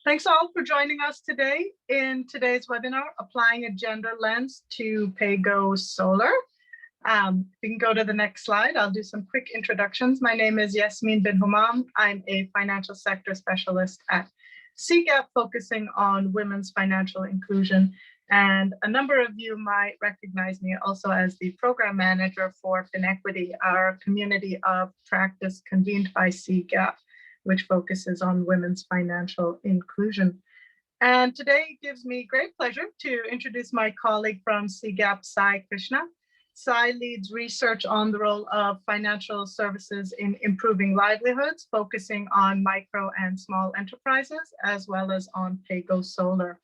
Thanks all for joining us today in today's webinar, Applying a Gender Lens to PAYGo Solar. We can go to the next slide. I'll do some quick introductions. My name is Yasmin Bin-Humam. I'm a financial sector specialist at CGAP, focusing on women's financial inclusion. And a number of you might recognize me also as the program manager for FinEquity, our community of practice convened by CGAP, which focuses on women's financial inclusion. And today it gives me great pleasure to introduce my colleague from CGAP, Krishna. Sai leads research on the role of financial services in improving livelihoods, focusing on micro and small enterprises, as well as on PAYGo Solar.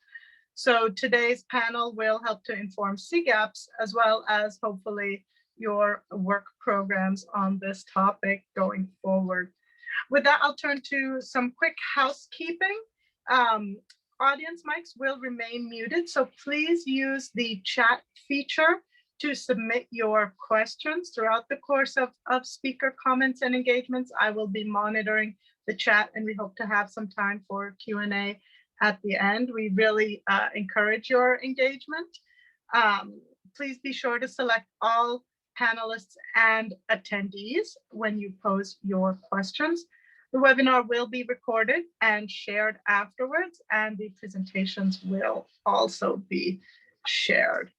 So today's panel will help to inform CGAPs, as well as hopefully your work programs on this topic going forward. With that, I'll turn to some quick housekeeping. Audience mics will remain muted, so please use the chat feature to submit your questions throughout the course of speaker comments and engagements. I will be monitoring the chat, and we hope to have some time for Q&A at the end. We really encourage your engagement. Please be sure to select all panelists and attendees when you pose your questions. The webinar will be recorded and shared afterwards, and the presentations will also be shared.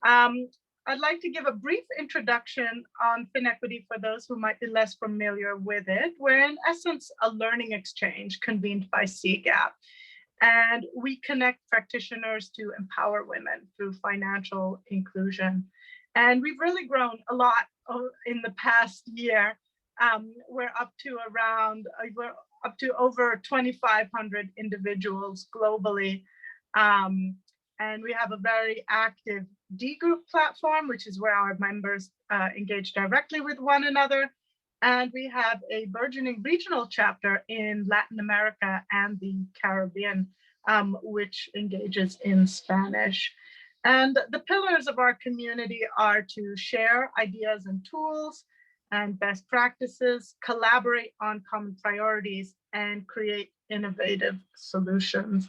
I'd like to give a brief introduction on FinEquity for those who might be less familiar with it. We're in essence a learning exchange convened by CGAP, and we connect practitioners to empower women through financial inclusion. And we've really grown a lot in the past year. We're up to over 2,500 individuals globally. And we have a very active D group platform, which is where our members engage directly with one another. And we have a burgeoning regional chapter in Latin America and the Caribbean, which engages in Spanish. And the pillars of our community are to share ideas and tools and best practices, collaborate on common priorities, and create innovative solutions.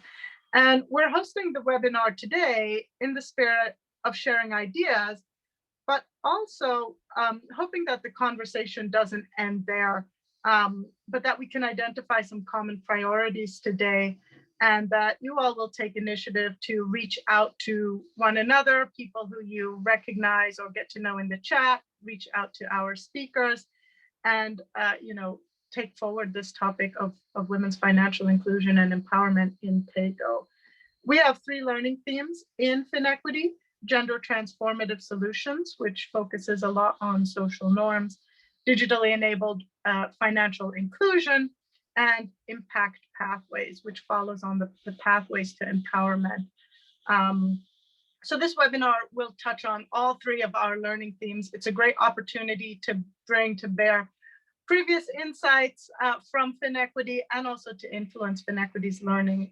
And we're hosting the webinar today in the spirit of sharing ideas, but also hoping that the conversation doesn't end there, but that we can identify some common priorities today, and that you all will take initiative to reach out to one another, people who you recognize or get to know in the chat, reach out to our speakers, and take forward this topic of women's financial inclusion and empowerment in PAYGo. We have 3 learning themes in FinEquity: gender transformative solutions, which focuses a lot on social norms, digitally enabled financial inclusion, and impact pathways, which follows on the pathways to empowerment. So this webinar will touch on all 3 of our learning themes. It's a great opportunity to bring to bear previous insights from FinEquity, and also to influence FinEquity's learning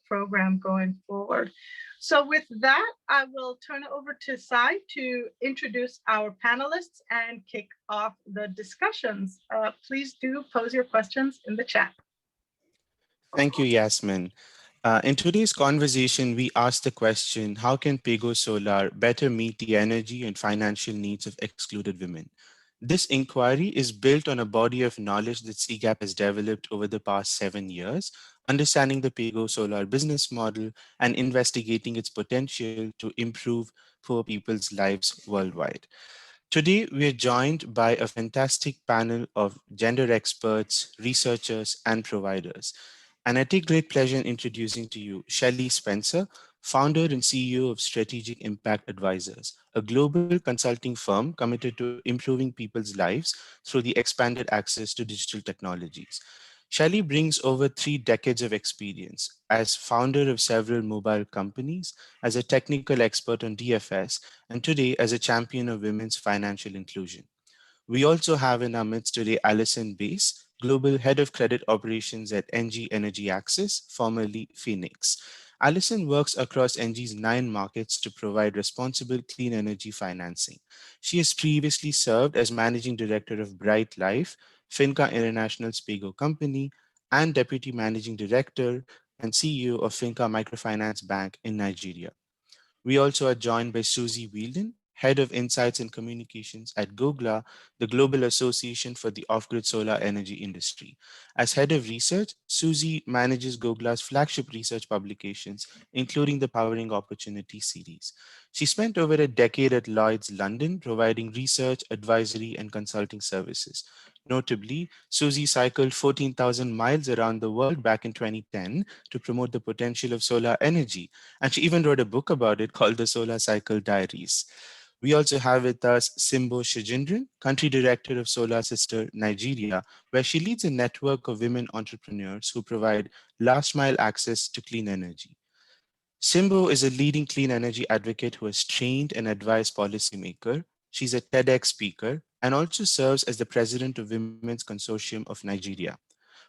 program going forward. So with that, I will turn it over to Sai to introduce our panelists and kick off the discussions. Please do pose your questions in the chat. Thank you, Yasmin. In today's conversation, we asked the question, how can PAYGo Solar better meet the energy and financial needs of excluded women? This inquiry is built on a body of knowledge that CGAP has developed over the past 7 years, understanding the PAYGo Solar business model and investigating its potential to improve poor people's lives worldwide. Today, we are joined by a fantastic panel of gender experts, researchers, and providers. And I take great pleasure in introducing to you Shelley Spencer, founder and CEO of Strategic Impact Advisors, a global consulting firm committed to improving people's lives through the expanded access to digital technologies. Shelley brings over 3 decades of experience as founder of several mobile companies, as a technical expert on DFS, and today as a champion of women's financial inclusion. We also have in our midst today Alison, Global Head of Credit Operations at ENGIE Energy Access, formerly Phoenix. Alison works across ENGIE's 9 markets to provide responsible clean energy financing. She has previously served as Managing Director of Bright Life, Finca International's PAYGo company, and Deputy Managing Director and CEO of Finca Microfinance Bank in Nigeria. We also are joined by Susie Wheeldon, Head of Insights and Communications at GOGLA, the Global Association for the Off-Grid Solar Energy Industry. As Head of Research, Susie manages GOGLA's flagship research publications, including the Powering Opportunity series. She spent over a decade at Lloyd's London, providing research, advisory, and consulting services. Notably, Susie cycled 14,000 miles around the world back in 2010 to promote the potential of solar energy, and she even wrote a book about it called The Solar Cycle Diaries. We also have with us Simbo Sojinrin, Country Director of Solar Sister Nigeria, where she leads a network of women entrepreneurs who provide last mile access to clean energy. Simbo is a leading clean energy advocate who has trained and advised policymakers. She's a TEDx speaker and also serves as the president of Women's Consortium of Nigeria.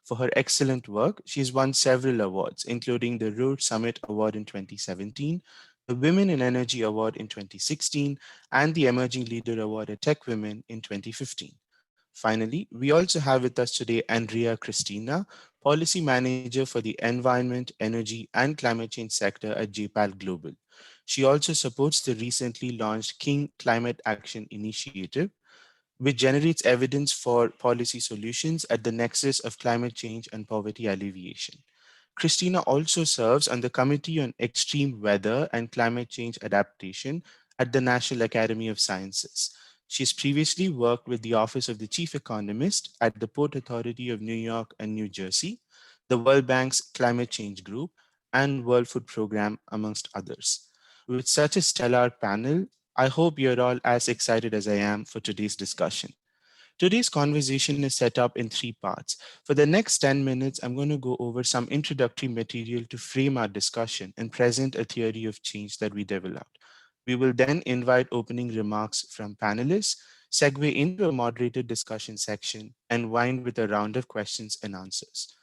For her excellent work, she's won several awards, including the Ruhr Summit Award in 2017, the Women in Energy Award in 2016, and the Emerging Leader Award at Tech Women in 2015. Finally, we also have with us today Andrea Cristina, Policy Manager for the Environment, Energy, and Climate Change sector at JPAL Global. She also supports the recently launched King Climate Action Initiative, which generates evidence for policy solutions at the nexus of climate change and poverty alleviation. Christina also serves on the Committee on Extreme Weather and Climate Change Adaptation at the National Academy of Sciences. She's previously worked with the Office of the Chief Economist at the Port Authority of New York and New Jersey, the World Bank's Climate Change Group, and World Food Program, amongst others. With such a stellar panel, I hope you're all as excited as I am for today's discussion. Today's conversation is set up in three parts. For the next 10 minutes, I'm going to go over some introductory material to frame our discussion and present a theory of change that we developed. We will then invite opening remarks from panelists, segue into a moderated discussion section, and wind with a round of questions and answers.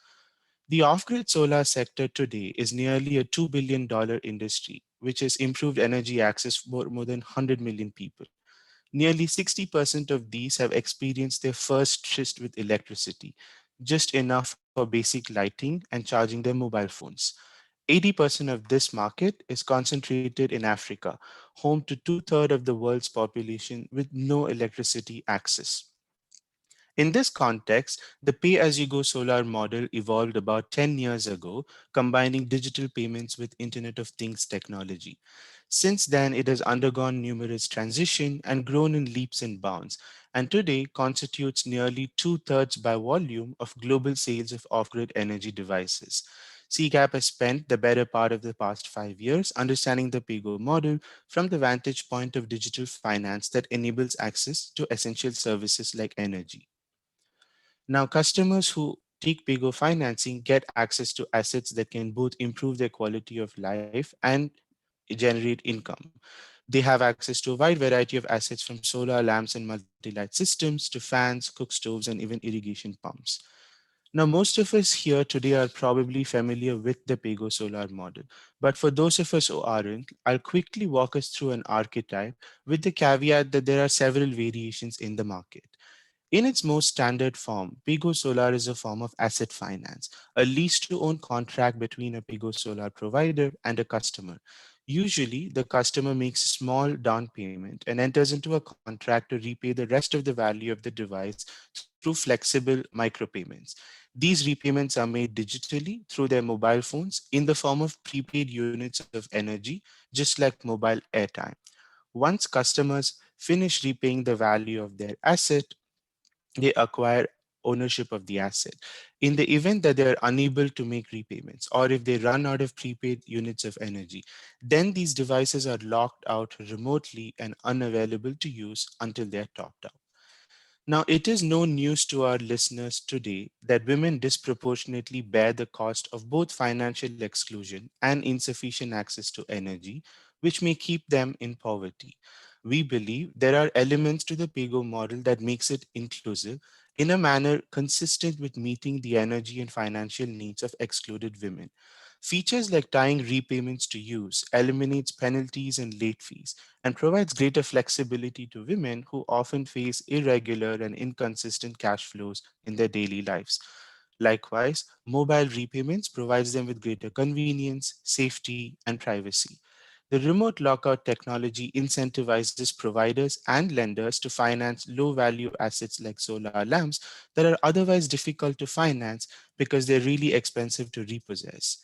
The off-grid solar sector today is nearly a $2 billion industry, which has improved energy access for more than 100 million people. Nearly 60% of these have experienced their first tryst with electricity, just enough for basic lighting and charging their mobile phones. 80% of this market is concentrated in Africa, home to two-thirds of the world's population with no electricity access. In this context, the pay-as-you-go solar model evolved about 10 years ago, combining digital payments with Internet of Things technology. Since then, it has undergone numerous transitions and grown in leaps and bounds, and today constitutes nearly two-thirds by volume of global sales of off-grid energy devices. CGAP has spent the better part of the past 5 years understanding the PAYGo model from the vantage point of digital finance that enables access to essential services like energy. Now, customers who take PAYGo financing get access to assets that can both improve their quality of life and generate income. They have access to a wide variety of assets from solar lamps and multi-light systems to fans, cook stoves, and even irrigation pumps. Now, most of us here today are probably familiar with the PAYGo solar model, but for those of us who aren't, I'll quickly walk us through an archetype with the caveat that there are several variations in the market. In its most standard form, PAYGo Solar is a form of asset finance, a lease-to-own contract between a PAYGo Solar provider and a customer. Usually, the customer makes a small down payment and enters into a contract to repay the rest of the value of the device through flexible micropayments. These repayments are made digitally through their mobile phones in the form of prepaid units of energy, just like mobile airtime. Once customers finish repaying the value of their asset, they acquire ownership of the asset. In the event that they are unable to make repayments, or if they run out of prepaid units of energy, then these devices are locked out remotely and unavailable to use until they are topped out. Now, it is no news to our listeners today that women disproportionately bear the cost of both financial exclusion and insufficient access to energy, which may keep them in poverty. We believe there are elements to the PAYGo model that makes it inclusive in a manner consistent with meeting the energy and financial needs of excluded women. Features like tying repayments to use eliminates penalties and late fees and provides greater flexibility to women who often face irregular and inconsistent cash flows in their daily lives. Likewise, mobile repayments provides them with greater convenience, safety, and privacy. The remote lockout technology incentivizes providers and lenders to finance low-value assets like solar lamps that are otherwise difficult to finance because they're really expensive to repossess.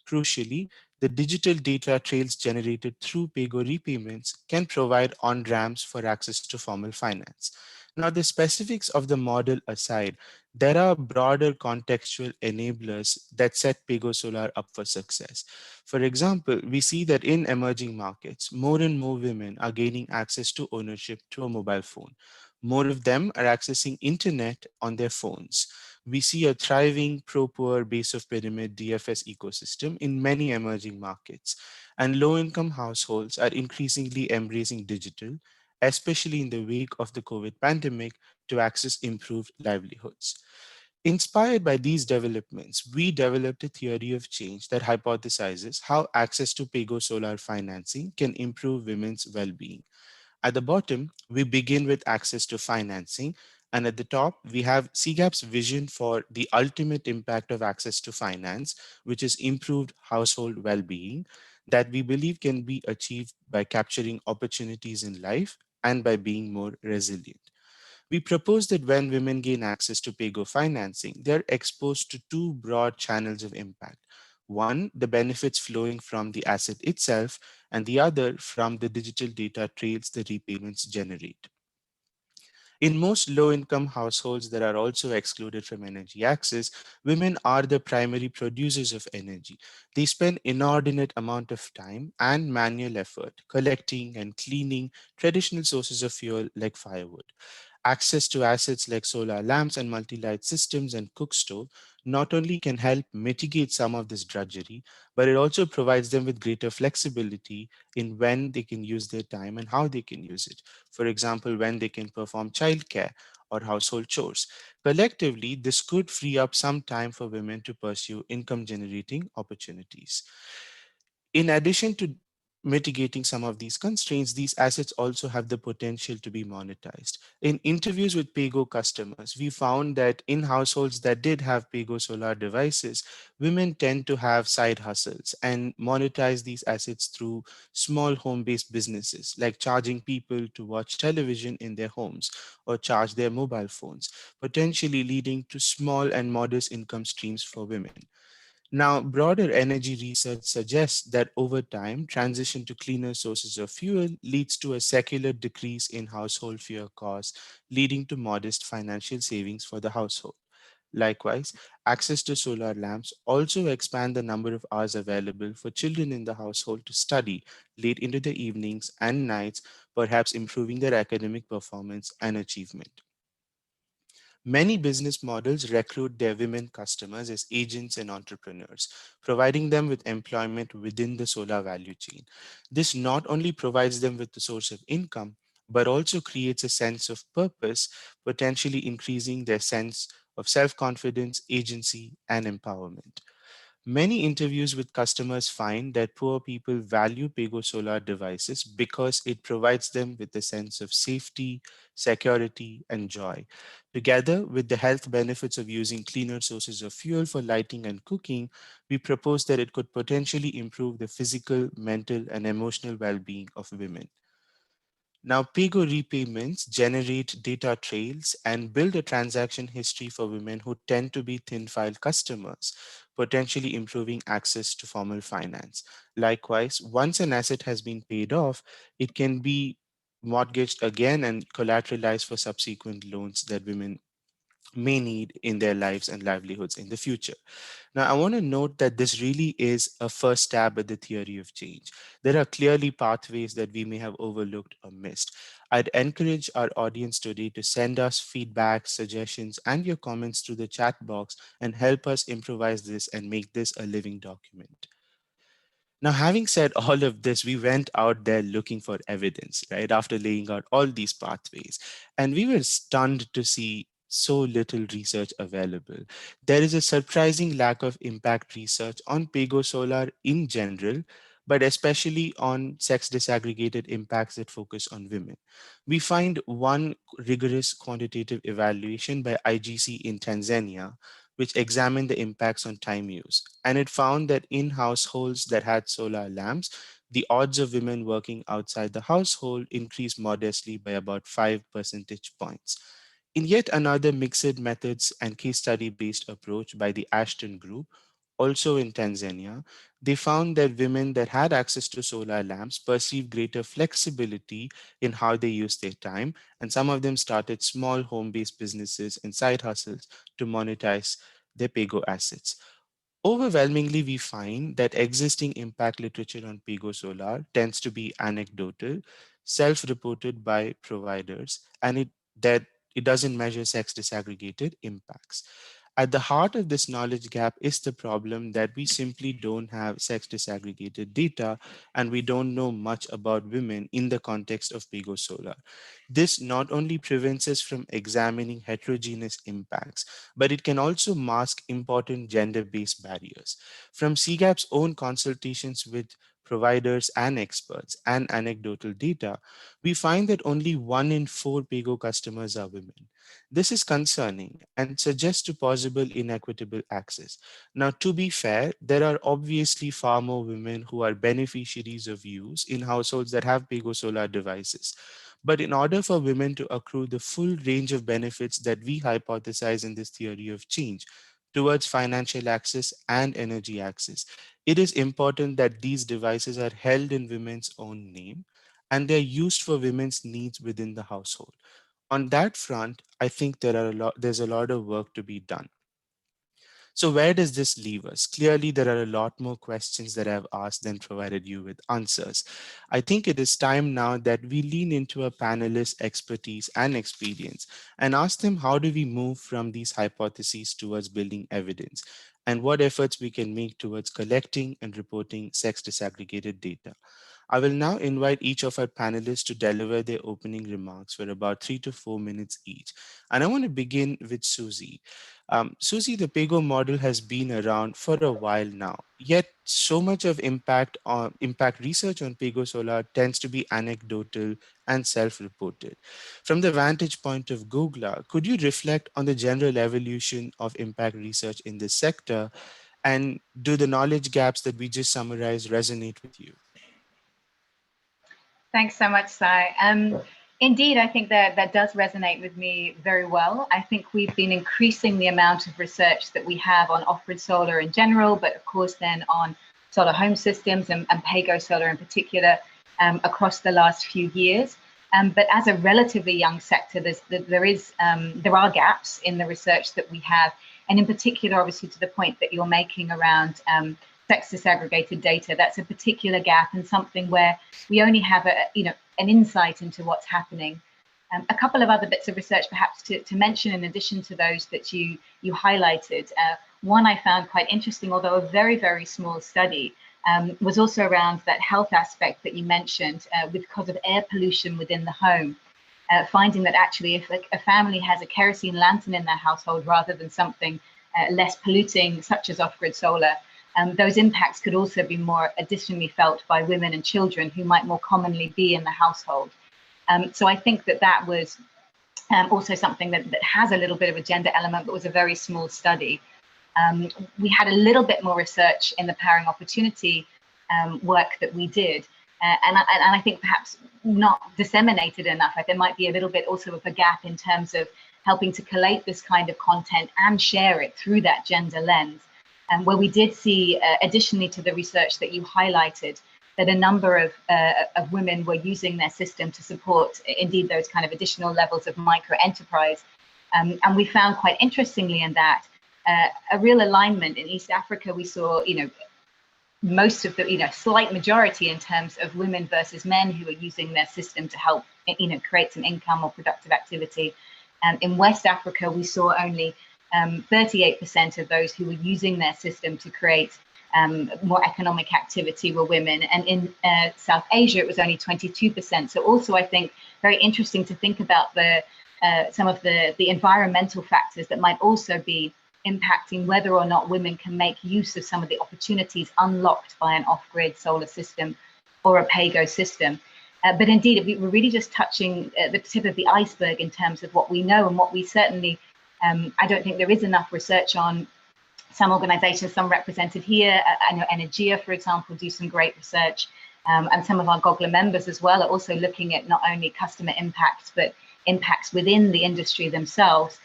Crucially, the digital data trails generated through PAYGo repayments can provide on-ramps for access to formal finance. Now, the specifics of the model aside, there are broader contextual enablers that set PAYGo Solar up for success. For example, we see that in emerging markets, more and more women are gaining access to ownership through a mobile phone. More of them are accessing internet on their phones. We see a thriving pro-poor base of pyramid DFS ecosystem in many emerging markets, and low-income households are increasingly embracing digital, especially in the wake of the COVID pandemic, to access improved livelihoods. Inspired by these developments, we developed a theory of change that hypothesizes how access to PAYGo solar financing can improve women's well-being. At the bottom, we begin with access to financing, and at the top, we have CGAP's vision for the ultimate impact of access to finance, which is improved household well-being, that we believe can be achieved by capturing opportunities in life and by being more resilient. We propose that when women gain access to PAYGo financing, they're exposed to two broad channels of impact. One, the benefits flowing from the asset itself, and the other from the digital data trails the repayments generate. In most low-income households that are also excluded from energy access, women are the primary producers of energy. They spend inordinate amount of time and manual effort collecting and cleaning traditional sources of fuel like firewood. Access to assets like solar lamps and multi-light systems and cook stove not only can help mitigate some of this drudgery, but it also provides them with greater flexibility in when they can use their time and how they can use it. For example, when they can perform childcare or household chores. Collectively, this could free up some time for women to pursue income generating opportunities. In addition to mitigating some of these constraints, these assets also have the potential to be monetized. In interviews with PAYGo customers, we found that in households that did have PAYGo solar devices, women tend to have side hustles and monetize these assets through small home-based businesses, like charging people to watch television in their homes or charge their mobile phones, potentially leading to small and modest income streams for women. Now, broader energy research suggests that over time, transition to cleaner sources of fuel leads to a secular decrease in household fuel costs, leading to modest financial savings for the household. Likewise, access to solar lamps also expand the number of hours available for children in the household to study late into the evenings and nights, perhaps improving their academic performance and achievement. Many business models recruit their women customers as agents and entrepreneurs, providing them with employment within the solar value chain. This not only provides them with the source of income, but also creates a sense of purpose, potentially increasing their sense of self-confidence, agency, and empowerment. Many interviews with customers find that poor people value PAYGo solar devices because it provides them with a sense of safety, security, and joy. Together with the health benefits of using cleaner sources of fuel for lighting and cooking, we propose that it could potentially improve the physical, mental, and emotional well-being of women. Now, PAYGo repayments generate data trails and build a transaction history for women who tend to be thin file customers, potentially improving access to formal finance. Likewise, once an asset has been paid off, it can be mortgaged again and collateralized for subsequent loans that women may need in their lives and livelihoods in the future. Now, I want to note that this really is a first stab at the theory of change. There are clearly pathways that we may have overlooked or missed. I'd encourage our audience today to send us feedback, suggestions, and your comments through the chat box and help us improvise this and make this a living document. Now, having said all of this, we went out there looking for evidence, right? After laying out all these pathways, and we were stunned to see so little research available. There is a surprising lack of impact research on PAYGo Solar in general, but especially on sex disaggregated impacts that focus on women. We find one rigorous quantitative evaluation by IGC in Tanzania, which examined the impacts on time use. And it found that in households that had solar lamps, the odds of women working outside the household increased modestly by about 5 percentage points. In yet another mixed methods and case study based approach by the Ashton Group, also in Tanzania, they found that women that had access to solar lamps perceived greater flexibility in how they use their time, and some of them started small home based businesses and side hustles to monetize their PAYGo assets. Overwhelmingly, we find that existing impact literature on PAYGo Solar tends to be anecdotal, self-reported by providers, and it doesn't measure sex disaggregated impacts. At the heart of this knowledge gap is the problem that we simply don't have sex disaggregated data and we don't know much about women in the context of PAYGo Solar. This not only prevents us from examining heterogeneous impacts, but it can also mask important gender-based barriers. From CGAP's own consultations with providers and experts and anecdotal data, we find that only 1 in 4 PAYGo customers are women. This is concerning and suggests to possible inequitable access. Now, to be fair, there are obviously far more women who are beneficiaries of use in households that have PAYGo Solar devices. But in order for women to accrue the full range of benefits that we hypothesize in this theory of change towards financial access and energy access, it is important that these devices are held in women's own name and they're used for women's needs within the household. On that front, I think there's a lot of work to be done. So where does this leave us? Clearly, there are a lot more questions that I've asked than provided you with answers. I think it is time now that we lean into a panelist's expertise and experience and ask them how do we move from these hypotheses towards building evidence and what efforts we can make towards collecting and reporting sex disaggregated data. I will now invite each of our panelists to deliver their opening remarks for about 3 to 4 minutes each. And I want to begin with Susie. Susie, the PAYGo model has been around for a while now, yet so much of impact research on PAYGo Solar tends to be anecdotal and self-reported. From the vantage point of GOGLA, could you reflect on the general evolution of impact research in this sector, and do the knowledge gaps that we just summarized resonate with you? Thanks so much, Sai. Indeed, I think that does resonate with me very well. I think we've been increasing the amount of research that we have on off-grid solar in general, but of course then on solar home systems and PAYGo Solar in particular across the last few years. But as a relatively young sector, there are gaps in the research that we have, and in particular, obviously, to the point that you're making around sex disaggregated data. That's a particular gap and something where we only have an insight into what's happening. A couple of other bits of research perhaps to mention in addition to those that you highlighted. One I found quite interesting, although a very, very small study, was also around that health aspect that you mentioned because of air pollution within the home. Finding that actually if a family has a kerosene lantern in their household rather than something less polluting such as off-grid solar, those impacts could also be more additionally felt by women and children who might more commonly be in the household. So I think that was also something that has a little bit of a gender element, but was a very small study. We had a little bit more research in the powering opportunity work that we did. And I think perhaps not disseminated enough. Like there might be a little bit also of a gap in terms of helping to collate this kind of content and share it through that gender lens. Where we did see, additionally to the research that you highlighted, that a number of women were using their system to support, indeed, those kind of additional levels of micro enterprise. And we found quite interestingly in that, a real alignment. In East Africa, we saw, most of the, slight majority in terms of women versus men who are using their system to help, create some income or productive activity. In West Africa, we saw only 38% of those who were using their system to create more economic activity were women. And in South Asia, it was only 22%. So also, I think, very interesting to think about some of the environmental factors that might also be impacting whether or not women can make use of some of the opportunities unlocked by an off-grid solar system or a PAYGo system. But indeed, we're really just touching the tip of the iceberg in terms of what we know and what we certainly, I don't think there is enough research on some organizations, some represented here, I know ENGIE, for example, do some great research. And some of our GOGLA members as well are also looking at not only customer impacts, but impacts within the industry themselves.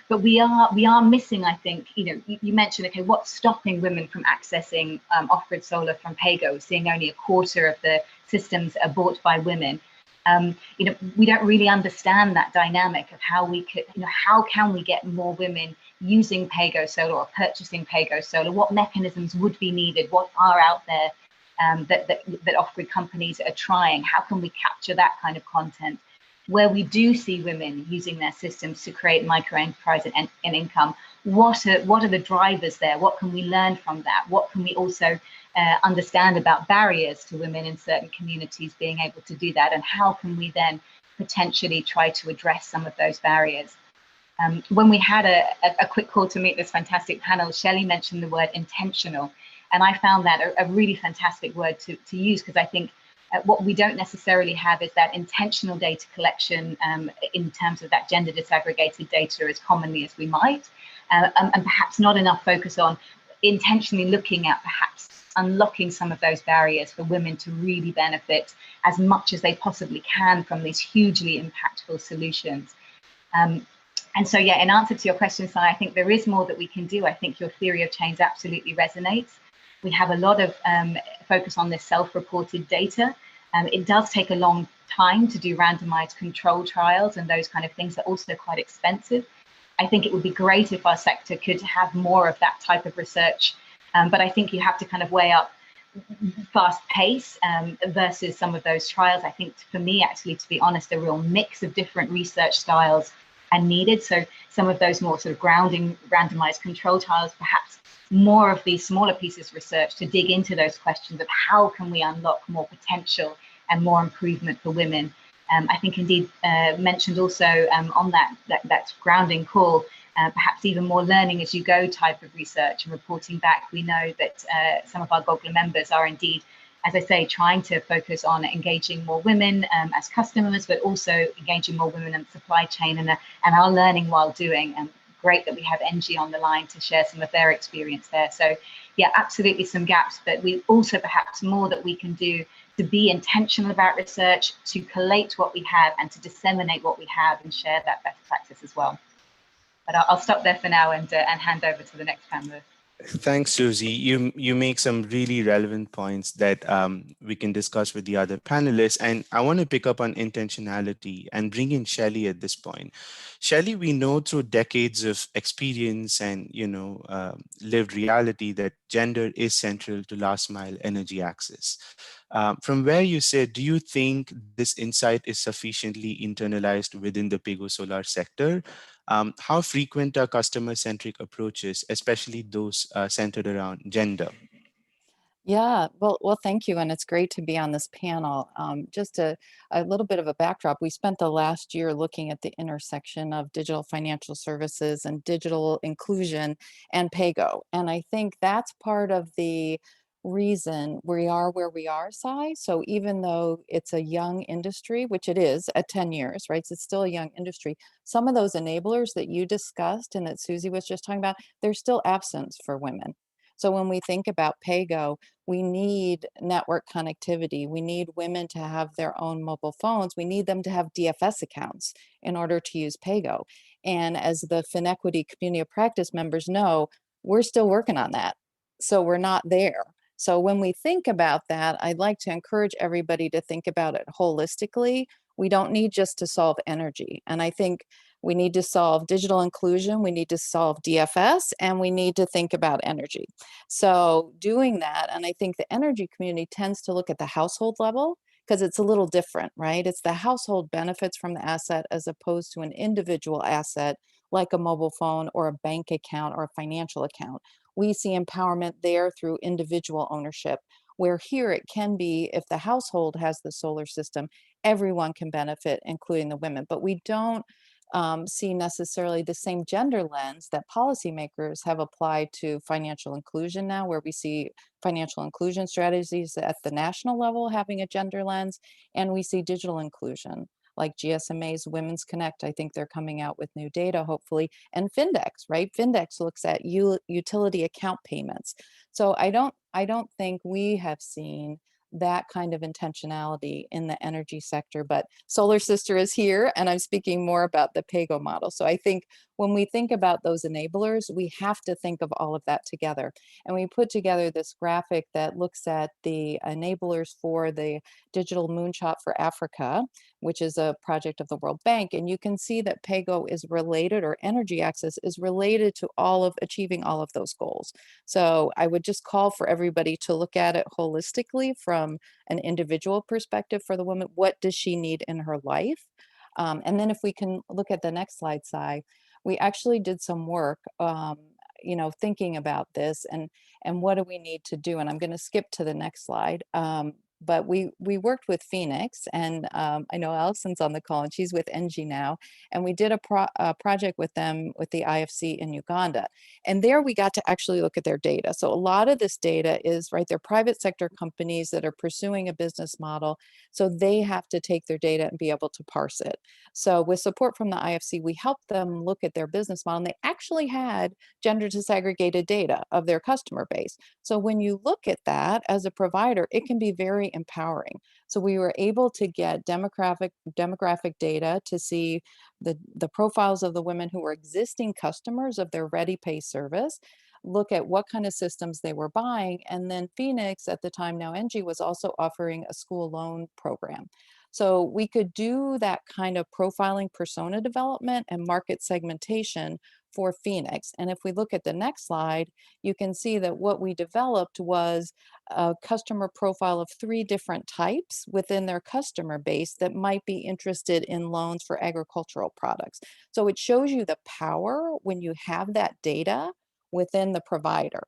But we are missing, I think, you mentioned, okay, what's stopping women from accessing off-grid solar from PAYGo, seeing only a quarter of the systems are bought by women. We don't really understand that dynamic of how we could, how can we get more women using PAYGo solar or purchasing PAYGo solar? What mechanisms would be needed? What are out there that off-grid companies are trying? How can we capture that kind of content? Where we do see women using their systems to create micro-enterprise and income, what are the drivers there? What can we learn from that? What can we also understand about barriers to women in certain communities being able to do that? And how can we then potentially try to address some of those barriers? When we had a quick call to meet this fantastic panel, Shelley mentioned the word intentional. And I found that a really fantastic word to use, because I think what we don't necessarily have is that intentional data collection in terms of that gender disaggregated data as commonly as we might, and perhaps not enough focus on intentionally looking at perhaps unlocking some of those barriers for women to really benefit as much as they possibly can from these hugely impactful solutions. And so, yeah, in answer to your question, Si, I think there is more that we can do. I think your theory of change absolutely resonates. We have a lot of focus on this self-reported data. It does take a long time to do randomized control trials, and those kind of things are also quite expensive. I think it would be great if our sector could have more of that type of research, but I think you have to kind of weigh up fast pace versus some of those trials. I think for me, actually, to be honest, a real mix of different research styles are needed. So some of those more sort of grounding randomized control trials, perhaps more of these smaller pieces of research to dig into those questions of how can we unlock more potential and more improvement for women. I think indeed mentioned also on that grounding call, perhaps even more learning as you go type of research and reporting back. We know that some of our GOGLA members are indeed, as I say, trying to focus on engaging more women as customers, but also engaging more women in the supply chain and are learning while doing. Great that we have ENGIE on the line to share some of their experience there. So yeah, absolutely some gaps, but we also perhaps more that we can do to be intentional about research, to collate what we have and to disseminate what we have and share that best practice as well. But I'll stop there for now and hand over to the next panelist. Thanks, Susie. You make some really relevant points that we can discuss with the other panelists. And I want to pick up on intentionality and bring in Shelley at this point. Shelley, we know through decades of experience and lived reality that gender is central to last mile energy access. From where you sit, do you think this insight is sufficiently internalized within the PAYGo Solar sector? How frequent are customer-centric approaches, especially those centered around gender? Yeah, well, thank you, and it's great to be on this panel. Just a little bit of a backdrop. We spent the last year looking at the intersection of digital financial services and digital inclusion and PAYGo, and I think that's part of the reason we are where we are, Si. So even though it's a young industry, which it is at 10 years, right? So it's still a young industry. Some of those enablers that you discussed and that Susie was just talking about, they're still absent for women. So when we think about PAYGo, we need network connectivity. We need women to have their own mobile phones. We need them to have DFS accounts in order to use PAYGo. And as the FinEquity community of practice members know, we're still working on that. So we're not there. So when we think about that, I'd like to encourage everybody to think about it holistically. We don't need just to solve energy. And I think we need to solve digital inclusion, we need to solve DFS, and we need to think about energy. So doing that, and I think the energy community tends to look at the household level because it's a little different, right? It's the household benefits from the asset as opposed to an individual asset like a mobile phone or a bank account or a financial account. We see empowerment there through individual ownership, where here it can be, if the household has the solar system, everyone can benefit, including the women. But we don't see necessarily the same gender lens that policymakers have applied to financial inclusion now, where we see financial inclusion strategies at the national level having a gender lens, and we see digital inclusion like GSMA's Women's Connect. I think they're coming out with new data, hopefully, and Findex, right? Findex looks at utility account payments. So I don't think we have seen that kind of intentionality in the energy sector, but Solar Sister is here, and I'm speaking more about the PAYGo model. So I think when we think about those enablers, we have to think of all of that together. And we put together this graphic that looks at the enablers for the Digital Moonshot for Africa, which is a project of the World Bank. And you can see that PAYGo is related, or energy access is related to achieving all of those goals. So I would just call for everybody to look at it holistically from an individual perspective for the woman. What does she need in her life? And then if we can look at the next slide, Sai, we actually did some work, thinking about this and what do we need to do? And I'm going to skip to the next slide. But we worked with Phoenix, and I know Alison's on the call, and she's with ENGIE now, and we did a project with them with the IFC in Uganda. And there we got to actually look at their data. So a lot of this data is, right, they're private sector companies that are pursuing a business model, so they have to take their data and be able to parse it. So with support from the IFC, we helped them look at their business model, and they actually had gender disaggregated data of their customer base. So when you look at that as a provider, it can be very empowering. So we were able to get demographic data to see the profiles of the women who were existing customers of their ReadyPay service, look at what kind of systems they were buying, and then Phoenix, at the time now ENGIE, was also offering a school loan program. So we could do that kind of profiling, persona development, and market segmentation for Phoenix. And if we look at the next slide, you can see that what we developed was a customer profile of 3 different types within their customer base that might be interested in loans for agricultural products. So it shows you the power when you have that data within the provider.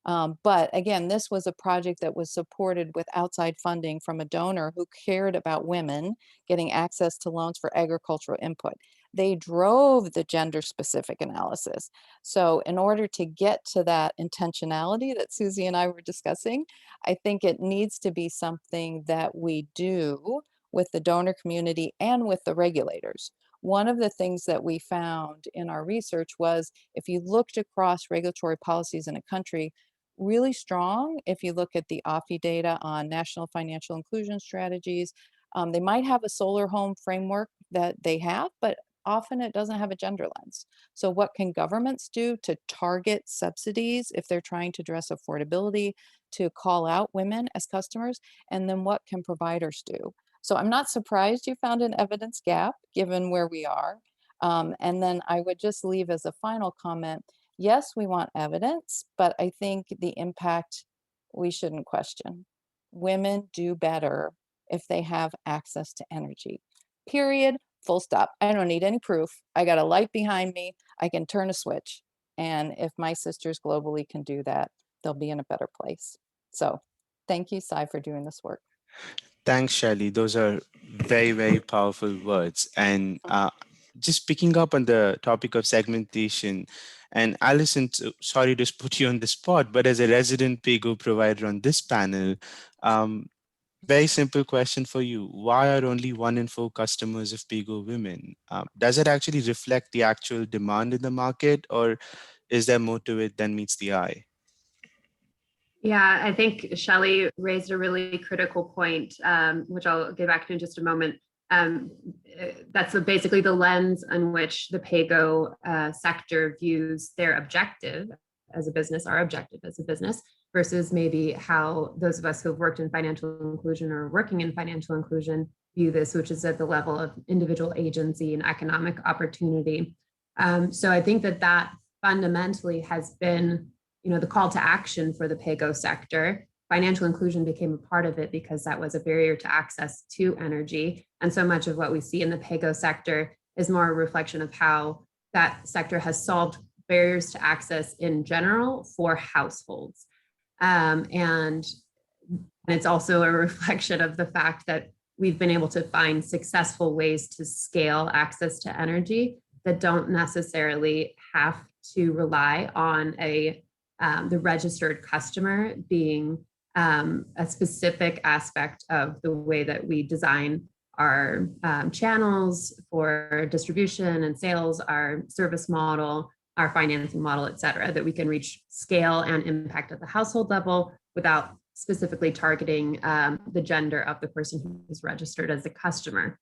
But again, this was a project that was supported with outside funding from a donor who cared about women getting access to loans for agricultural input. They drove the gender-specific analysis. So in order to get to that intentionality that Susie and I were discussing, I think it needs to be something that we do with the donor community and with the regulators. One of the things that we found in our research was, if you looked across regulatory policies in a country, really strong. If you look at the OFI data on national financial inclusion strategies, they might have a solar home framework that they have, but often it doesn't have a gender lens. So what can governments do to target subsidies if they're trying to address affordability, to call out women as customers? And then what can providers do? So I'm not surprised you found an evidence gap given where we are. And then I would just leave as a final comment, yes, we want evidence, but I think the impact we shouldn't question. Women do better if they have access to energy, period, full stop. I don't need any proof. I got a light behind me. I can turn a switch. And if my sisters globally can do that, they'll be in a better place. So thank you, Sai, for doing this work. Thanks, Shelley. Those are very, very powerful words. And just picking up on the topic of segmentation, and Alison, sorry to put you on the spot, but as a resident PAYGo provider on this panel, very simple question for you. Why are only 1 in 4 customers of PAYGo women? Does it actually reflect the actual demand in the market, or is there more to it than meets the eye? Yeah, I think Shelley raised a really critical point, which I'll get back to in just a moment. That's basically the lens in which the PAYGo sector views their objective as a business, our objective as a business, versus maybe how those of us who have worked in financial inclusion or working in financial inclusion view this, which is at the level of individual agency and economic opportunity. So I think that fundamentally has been, the call to action for the PAYGo sector. Financial inclusion became a part of it because that was a barrier to access to energy. And so much of what we see in the PAYGo sector is more a reflection of how that sector has solved barriers to access in general for households. And it's also a reflection of the fact that we've been able to find successful ways to scale access to energy that don't necessarily have to rely on the registered customer being a specific aspect of the way that we design our channels for distribution and sales, our service model, our financing model, et cetera, that we can reach scale and impact at the household level without specifically targeting the gender of the person who's registered as a customer.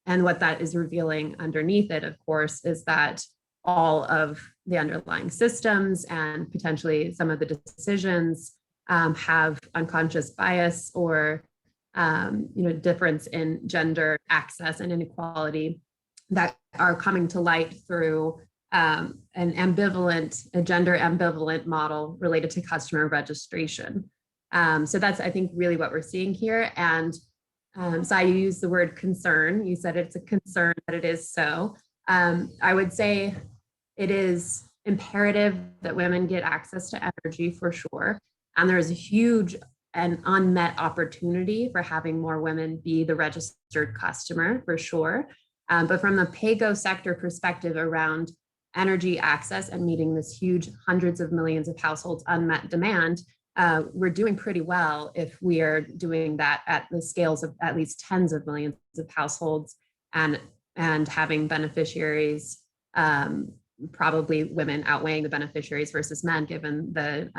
And what that is revealing underneath it, of course, is that all of the underlying systems and potentially some of the decisions have unconscious bias or difference in gender access and inequality that are coming to light through a gender ambivalent model related to customer registration. So that's, I think, really what we're seeing here. And so you used the word concern. You said it's a concern that it is so. I would say it is imperative that women get access to energy for sure. And there's a huge and unmet opportunity for having more women be the registered customer for sure. But from the PAYGo sector perspective around energy access and meeting this huge hundreds of millions of households unmet demand, we're doing pretty well if we are doing that at the scales of at least tens of millions of households and having beneficiaries, probably women outweighing the beneficiaries versus men, given the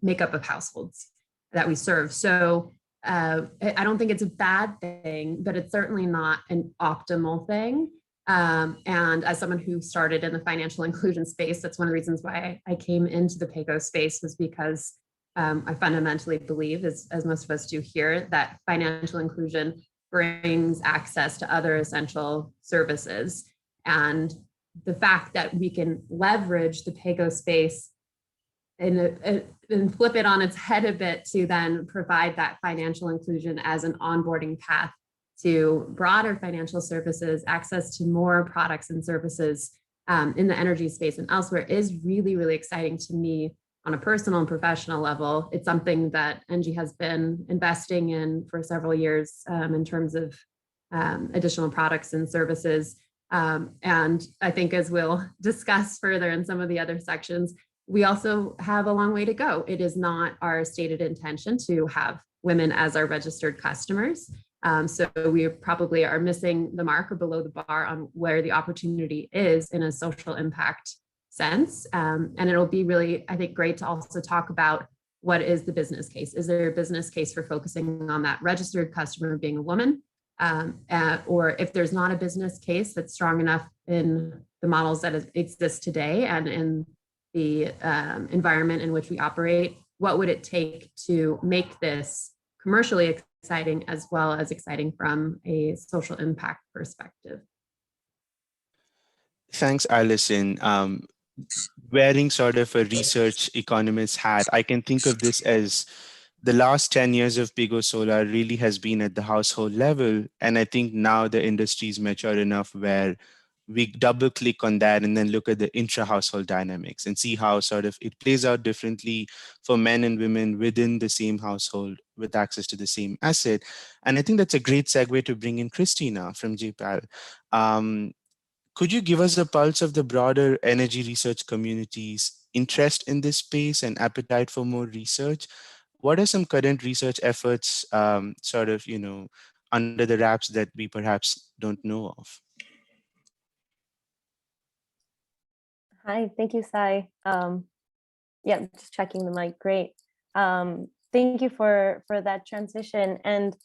makeup of households that we serve. So I don't think it's a bad thing, but it's certainly not an optimal thing. And as someone who started in the financial inclusion space, that's one of the reasons why I came into the PAYGo space, was because I fundamentally believe, as most of us do here, that financial inclusion brings access to other essential services. And the fact that we can leverage the PAYGo space and flip it on its head a bit to then provide that financial inclusion as an onboarding path to broader financial services, access to more products and services in the energy space and elsewhere is really, really exciting to me on a personal and professional level. It's something that ENGIE has been investing in for several years in terms of additional products and services. And I think, as we'll discuss further in some of the other sections, we also have a long way to go. It is not our stated intention to have women as our registered customers. So we probably are missing the mark or below the bar on where the opportunity is in a social impact sense. And it'll be really, I think, great to also talk about what is the business case. Is there a business case for focusing on that registered customer being a woman? Or if there's not a business case that's strong enough in the models that exist today and in the environment in which we operate, what would it take to make this commercially exciting as well as exciting from a social impact perspective? Thanks, Alison. Wearing sort of a research economist hat, I can think of this as the last 10 years of PAYGo Solar really has been at the household level. And I think now the industry is mature enough where we double click on that and then look at the intra-household dynamics and see how sort of it plays out differently for men and women within the same household with access to the same asset. And I think that's a great segue to bring in Cristina from JPAL. Could you give us a pulse of the broader energy research community's interest in this space and appetite for more research? What are some current research efforts sort of, under the wraps that we perhaps don't know of? Hi, thank you, Sai. Yeah, just checking the mic. Great. Thank you for that transition. And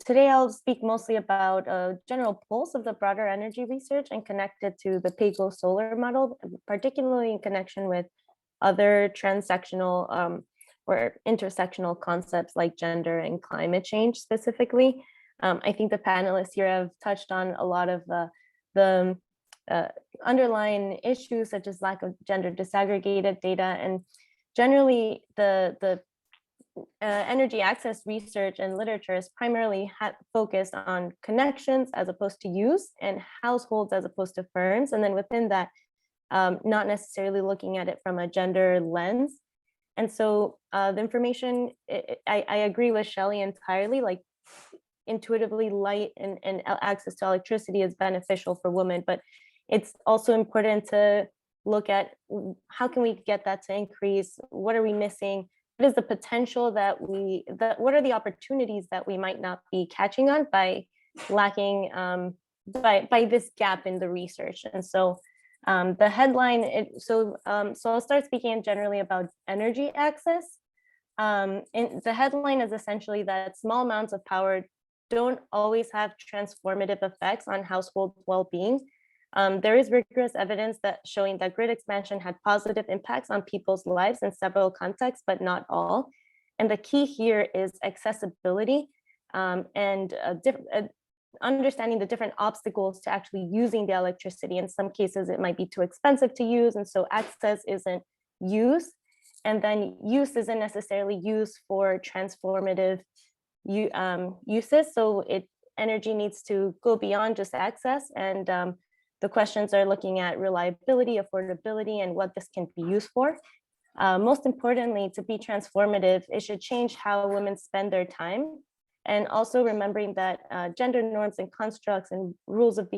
today I'll speak mostly about a general pulse of the broader energy research and connect it to the PAYGo solar model, particularly in connection with other transsectional or intersectional concepts like gender and climate change specifically. I think the panelists here have touched on a lot of the underlying issues such as lack of gender disaggregated data, and generally the energy access research and literature is primarily focused on connections as opposed to use, and households as opposed to firms. And then within that, not necessarily looking at it from a gender lens. And so the information, I agree with Shelley entirely, like intuitively light and access to electricity is beneficial for women, but it's also important to look at how can we get that to increase? What are we missing? What is the potential what are the opportunities that we might not be catching on by lacking by this gap in the research. And so the headline, so I'll start speaking generally about energy access. And the headline is essentially that small amounts of power don't always have transformative effects on household well-being. There is rigorous evidence that showing that grid expansion had positive impacts on people's lives in several contexts, but not all. And the key here is accessibility and understanding the different obstacles to actually using the electricity. In some cases, it might be too expensive to use, and so access isn't use. And then use isn't necessarily used for transformative uses. So energy needs to go beyond just access. And the questions are looking at reliability, affordability, and what this can be used for. Most importantly, to be transformative, it should change how women spend their time. And also remembering that gender norms and constructs and rules of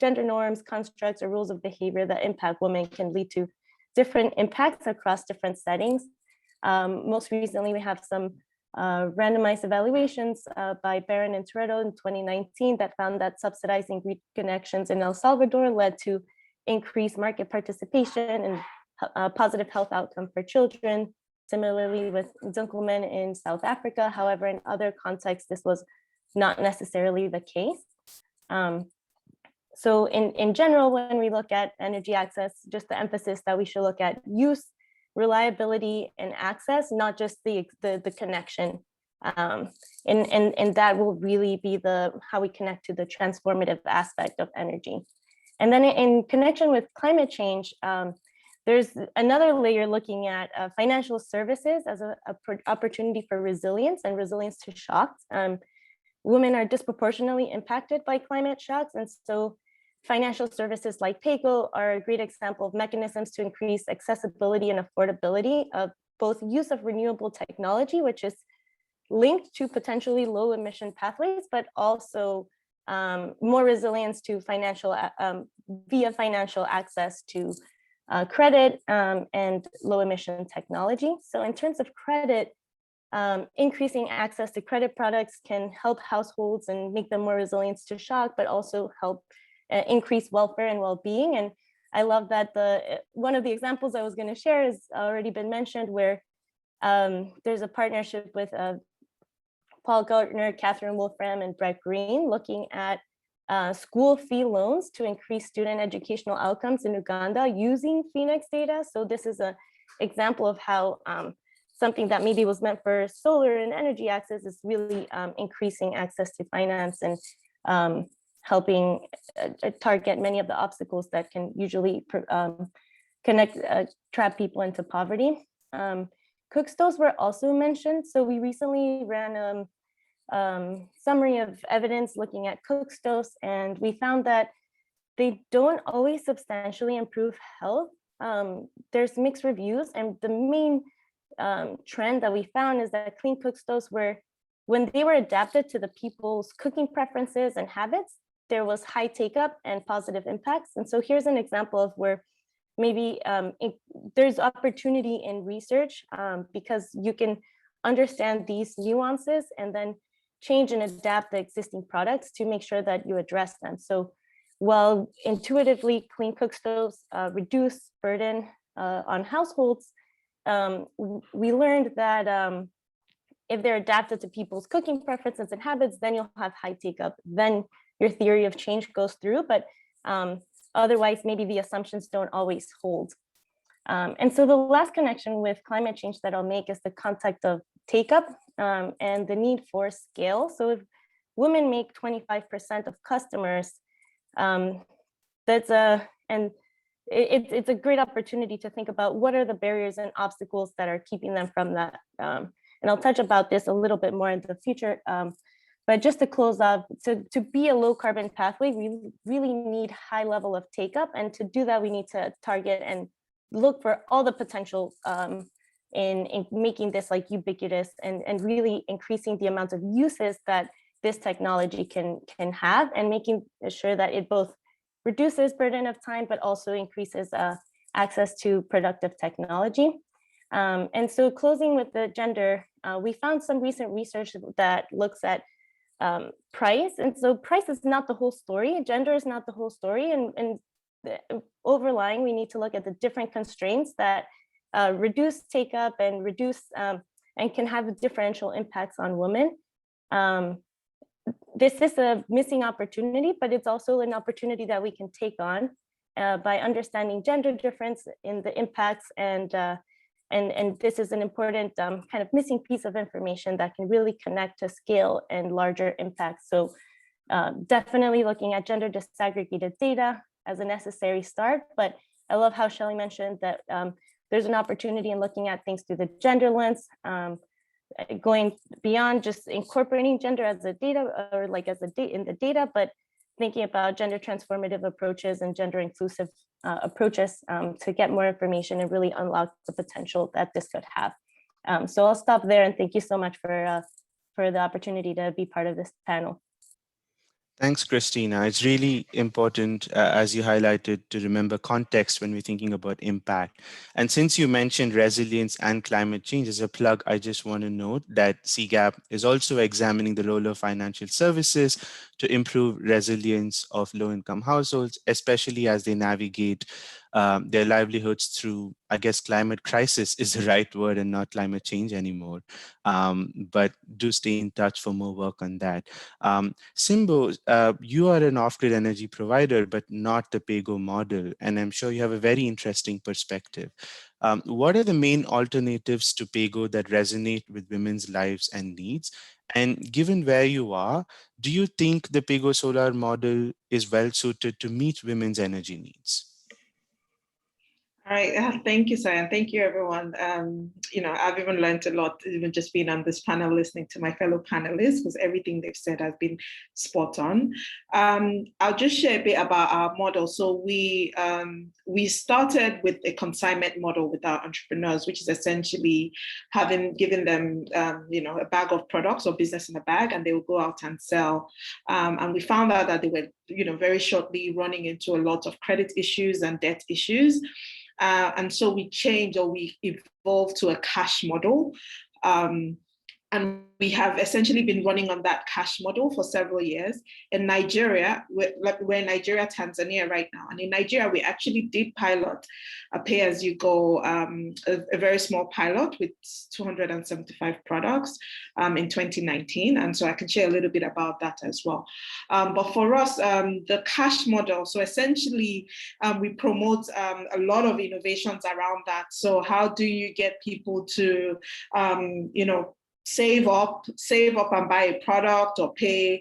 gender norms, constructs, or rules of behavior that impact women can lead to different impacts across different settings. Most recently, we have some randomized evaluations by Barron and Toretto in 2019 that found that subsidizing grid connections in El Salvador led to increased market participation and positive health outcome for children. Similarly with Dunkelman in South Africa. However, in other contexts, this was not necessarily the case. So in general, when we look at energy access, just the emphasis that we should look at use, reliability, and access, not just the connection. And that will really be how we connect to the transformative aspect of energy. And then in connection with climate change, there's another layer looking at financial services as an opportunity for resilience and resilience to shocks. Women are disproportionately impacted by climate shocks, and so financial services like PAYGo are a great example of mechanisms to increase accessibility and affordability of both use of renewable technology, which is linked to potentially low emission pathways, but also more resilience to via financial access to credit and low emission technology. So in terms of credit, increasing access to credit products can help households and make them more resilient to shock, but also help increase welfare and well-being. And I love that one of the examples I was going to share has already been mentioned, where there's a partnership with Paul Gardner, Catherine Wolfram, and Brett Green looking at school fee loans to increase student educational outcomes in Uganda using Phoenix data. So this is an example of how something that maybe was meant for solar and energy access is really increasing access to finance and helping target many of the obstacles that can usually trap people into poverty. Cook stoves were also mentioned. So we recently ran summary of evidence looking at cook stoves, and we found that they don't always substantially improve health. There's mixed reviews, and the main trend that we found is that clean cook stoves when they were adapted to the people's cooking preferences and habits, there was high take-up and positive impacts. And so here's an example of where maybe there's opportunity in research because you can understand these nuances and then change and adapt the existing products to make sure that you address them. So while intuitively clean cook stoves reduce burden on households, we learned that if they're adapted to people's cooking preferences and habits, then you'll have high take-up. Then your theory of change goes through, but otherwise maybe the assumptions don't always hold. And so the last connection with climate change that I'll make is the concept of take-up and the need for scale. So if women make 25% of customers, it's a great opportunity to think about what are the barriers and obstacles that are keeping them from that. And I'll touch about this a little bit more in the future. But just to close off, to be a low carbon pathway, we really need high level of take-up. And to do that, we need to target and look for all the potential in making this like ubiquitous and really increasing the amount of uses that this technology can have, and making sure that it both reduces burden of time, but also increases access to productive technology. And so closing with the gender, we found some recent research that looks at price. And so price is not the whole story. Gender is not the whole story. And overlying, we need to look at the different constraints that reduce take up and reduce and can have differential impacts on women. This is a missing opportunity, but it's also an opportunity that we can take on by understanding gender difference in the impacts, and this is an important kind of missing piece of information that can really connect to scale and larger impacts. So definitely looking at gender disaggregated data as a necessary start, but I love how Shelley mentioned that there's an opportunity in looking at things through the gender lens, going beyond just incorporating gender as a data or like as a in the data, but thinking about gender transformative approaches and gender inclusive approaches to get more information and really unlock the potential that this could have. So I'll stop there, and thank you so much for the opportunity to be part of this panel. Thanks, Cristina. It's really important, as you highlighted, to remember context when we're thinking about impact. And since you mentioned resilience and climate change as a plug, I just want to note that CGAP is also examining the role of financial services to improve resilience of low-income households, especially as they navigate their livelihoods through, I guess, climate crisis is the right word and not climate change anymore. But do stay in touch for more work on that. Simbo, you are an off-grid energy provider, but not the PAYGo model, and I'm sure you have a very interesting perspective. What are the main alternatives to PAYGo that resonate with women's lives and needs? And given where you are, do you think the PAYGo solar model is well suited to meet women's energy needs? All right, thank you, Sai, and thank you, everyone. You know, I've even learned a lot, even just being on this panel, listening to my fellow panelists, because everything they've said has been spot on. I'll just share a bit about our model. So we started with a consignment model with our entrepreneurs, which is essentially giving them, you know, a bag of products or business in a bag, and they will go out and sell. And we found out that they were, you know, very shortly running into a lot of credit issues and debt issues. And so we changed, or we evolved to a cash model. And we have essentially been running on that cash model for several years. In Nigeria, we're in Nigeria, Tanzania right now. And in Nigeria, we actually did pilot a pay-as-you-go, a very small pilot with 275 products in 2019. And so I can share a little bit about that as well. But for us, the cash model, so essentially we promote a lot of innovations around that. So how do you get people to, you know, save up and buy a product, or pay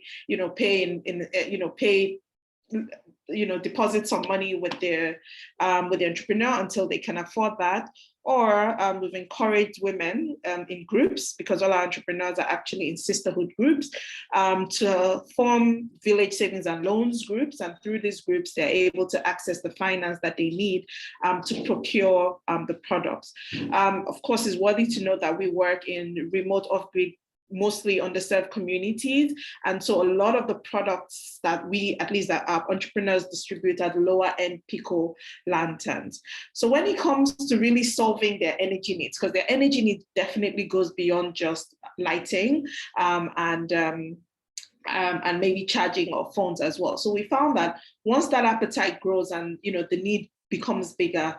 deposit some money with the entrepreneur until they can afford that. Or we've encouraged women in groups, because all our entrepreneurs are actually in sisterhood groups, to form village savings and loans groups. And through these groups, they're able to access the finance that they need to procure the products. Of course, it's worthy to note that we work in remote off-grid, mostly underserved communities. And so a lot of the products that we, at least that our entrepreneurs distribute, at lower end pico lanterns. So when it comes to really solving their energy needs, because their energy need definitely goes beyond just lighting and maybe charging of phones as well. So we found that once that appetite grows and, you know, the need becomes bigger,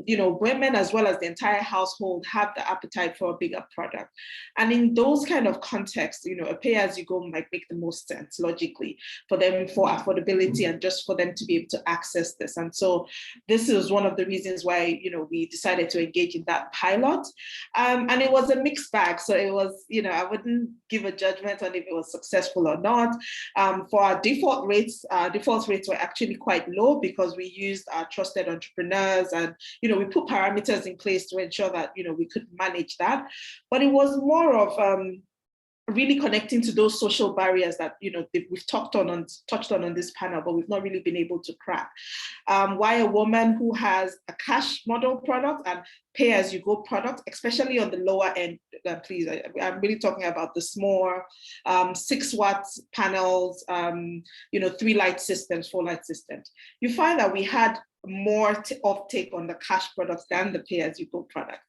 you know, women as well as the entire household have the appetite for a bigger product. And in those kind of contexts, you know, a pay-as-you-go might make the most sense logically for them, for affordability and just for them to be able to access this. And so this is one of the reasons why, you know, we decided to engage in that pilot. And it was a mixed bag. So it was, you know, I wouldn't give a judgment on if it was successful or not. For our default rates were actually quite low, because we used our trusted entrepreneurs, and, you know, we put parameters in place to ensure that, you know, we could manage that. But it was more of really connecting to those social barriers that, you know, we've touched on this panel, but we've not really been able to crack. Why a woman who has a cash model product and pay-as-you-go product, especially on the lower end, please, I'm really talking about the small 6-watt panels, you know, 3 light systems, 4 light systems. You find that we had more uptake on the cash products than the pay-as-you-go product.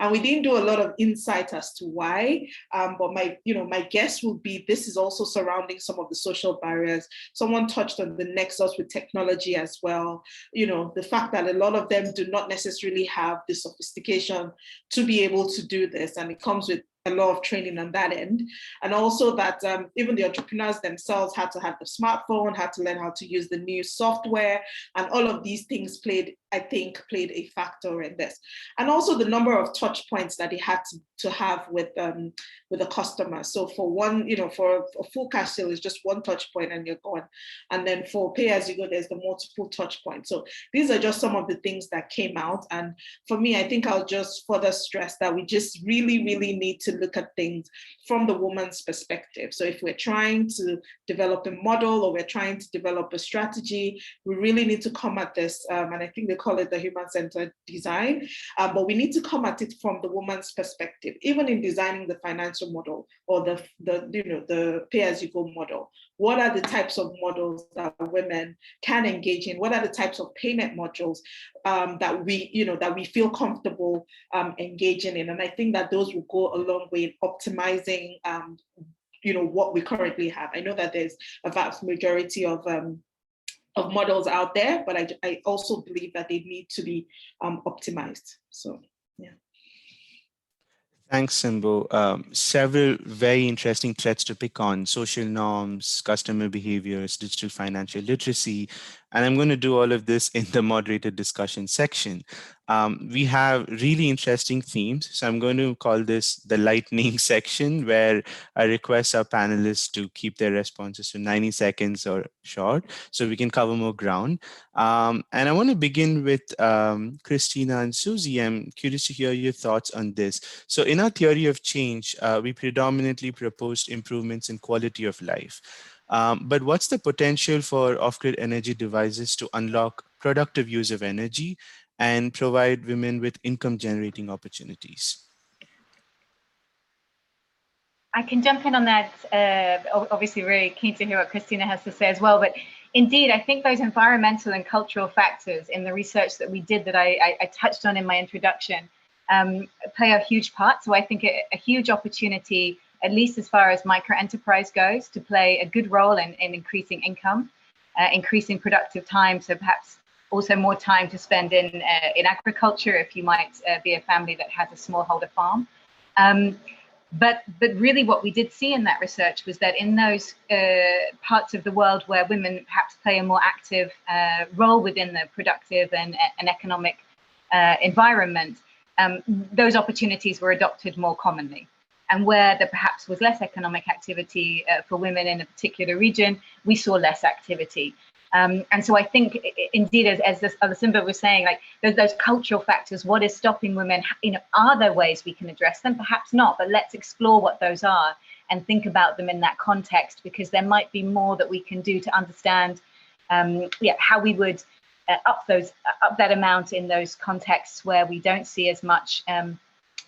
And we didn't do a lot of insight as to why, but my guess would be this is also surrounding some of the social barriers. Someone touched on the nexus with technology as well. The fact that a lot of them do not necessarily have the sophistication to be able to do this, and it comes with a lot of training on that end. And also that even the entrepreneurs themselves had to have the smartphone, had to learn how to use the new software, and all of these things played a factor in this. And also the number of touch points that they had to have with the customer. So for one, for a full cash sale is just one touch point and you're gone. And then for pay as you go, there's the multiple touch points. So these are just some of the things that came out. And for me, I think I'll just further stress that we just really, really need to look at things from the woman's perspective. So if we're trying to develop a model or we're trying to develop a strategy, we really need to come at this, and I think they call it the human-centered design, but we need to come at it from the woman's perspective, even in designing the financial model or the pay-as-you-go model. What are the types of models that women can engage in? What are the types of payment modules that we feel comfortable engaging in? And I think that those will go a long way in optimizing what we currently have. I know that there's a vast majority of models out there, but I also believe that they need to be optimized. So, yeah. Thanks, Simbo. Several very interesting threads to pick on: social norms, customer behaviors, digital financial literacy. And I'm going to do all of this in the moderated discussion section. We have really interesting themes. So I'm going to call this the lightning section, where I request our panelists to keep their responses to 90 seconds or short, so we can cover more ground. And I want to begin with Cristina and Susie. I'm curious to hear your thoughts on this. So in our theory of change, we predominantly proposed improvements in quality of life. But what's the potential for off-grid energy devices to unlock productive use of energy and provide women with income-generating opportunities? I can jump in on that. Obviously, really keen to hear what Cristina has to say as well. But indeed, I think those environmental and cultural factors in the research that we did, that I touched on in my introduction, play a huge part. So I think a huge opportunity, at least as far as micro-enterprise goes, to play a good role in increasing income, increasing productive time. So perhaps also more time to spend in agriculture, if you might be a family that has a smallholder farm. But really what we did see in that research was that in those parts of the world where women perhaps play a more active role within the productive and economic environment, those opportunities were adopted more commonly. And where there perhaps was less economic activity for women in a particular region, we saw less activity. And so I think, indeed, as Olasimbo was saying, like those cultural factors, what is stopping women? Are there ways we can address them? Perhaps not, but let's explore what those are and think about them in that context, because there might be more that we can do to understand how we would up that amount in those contexts where we don't see as much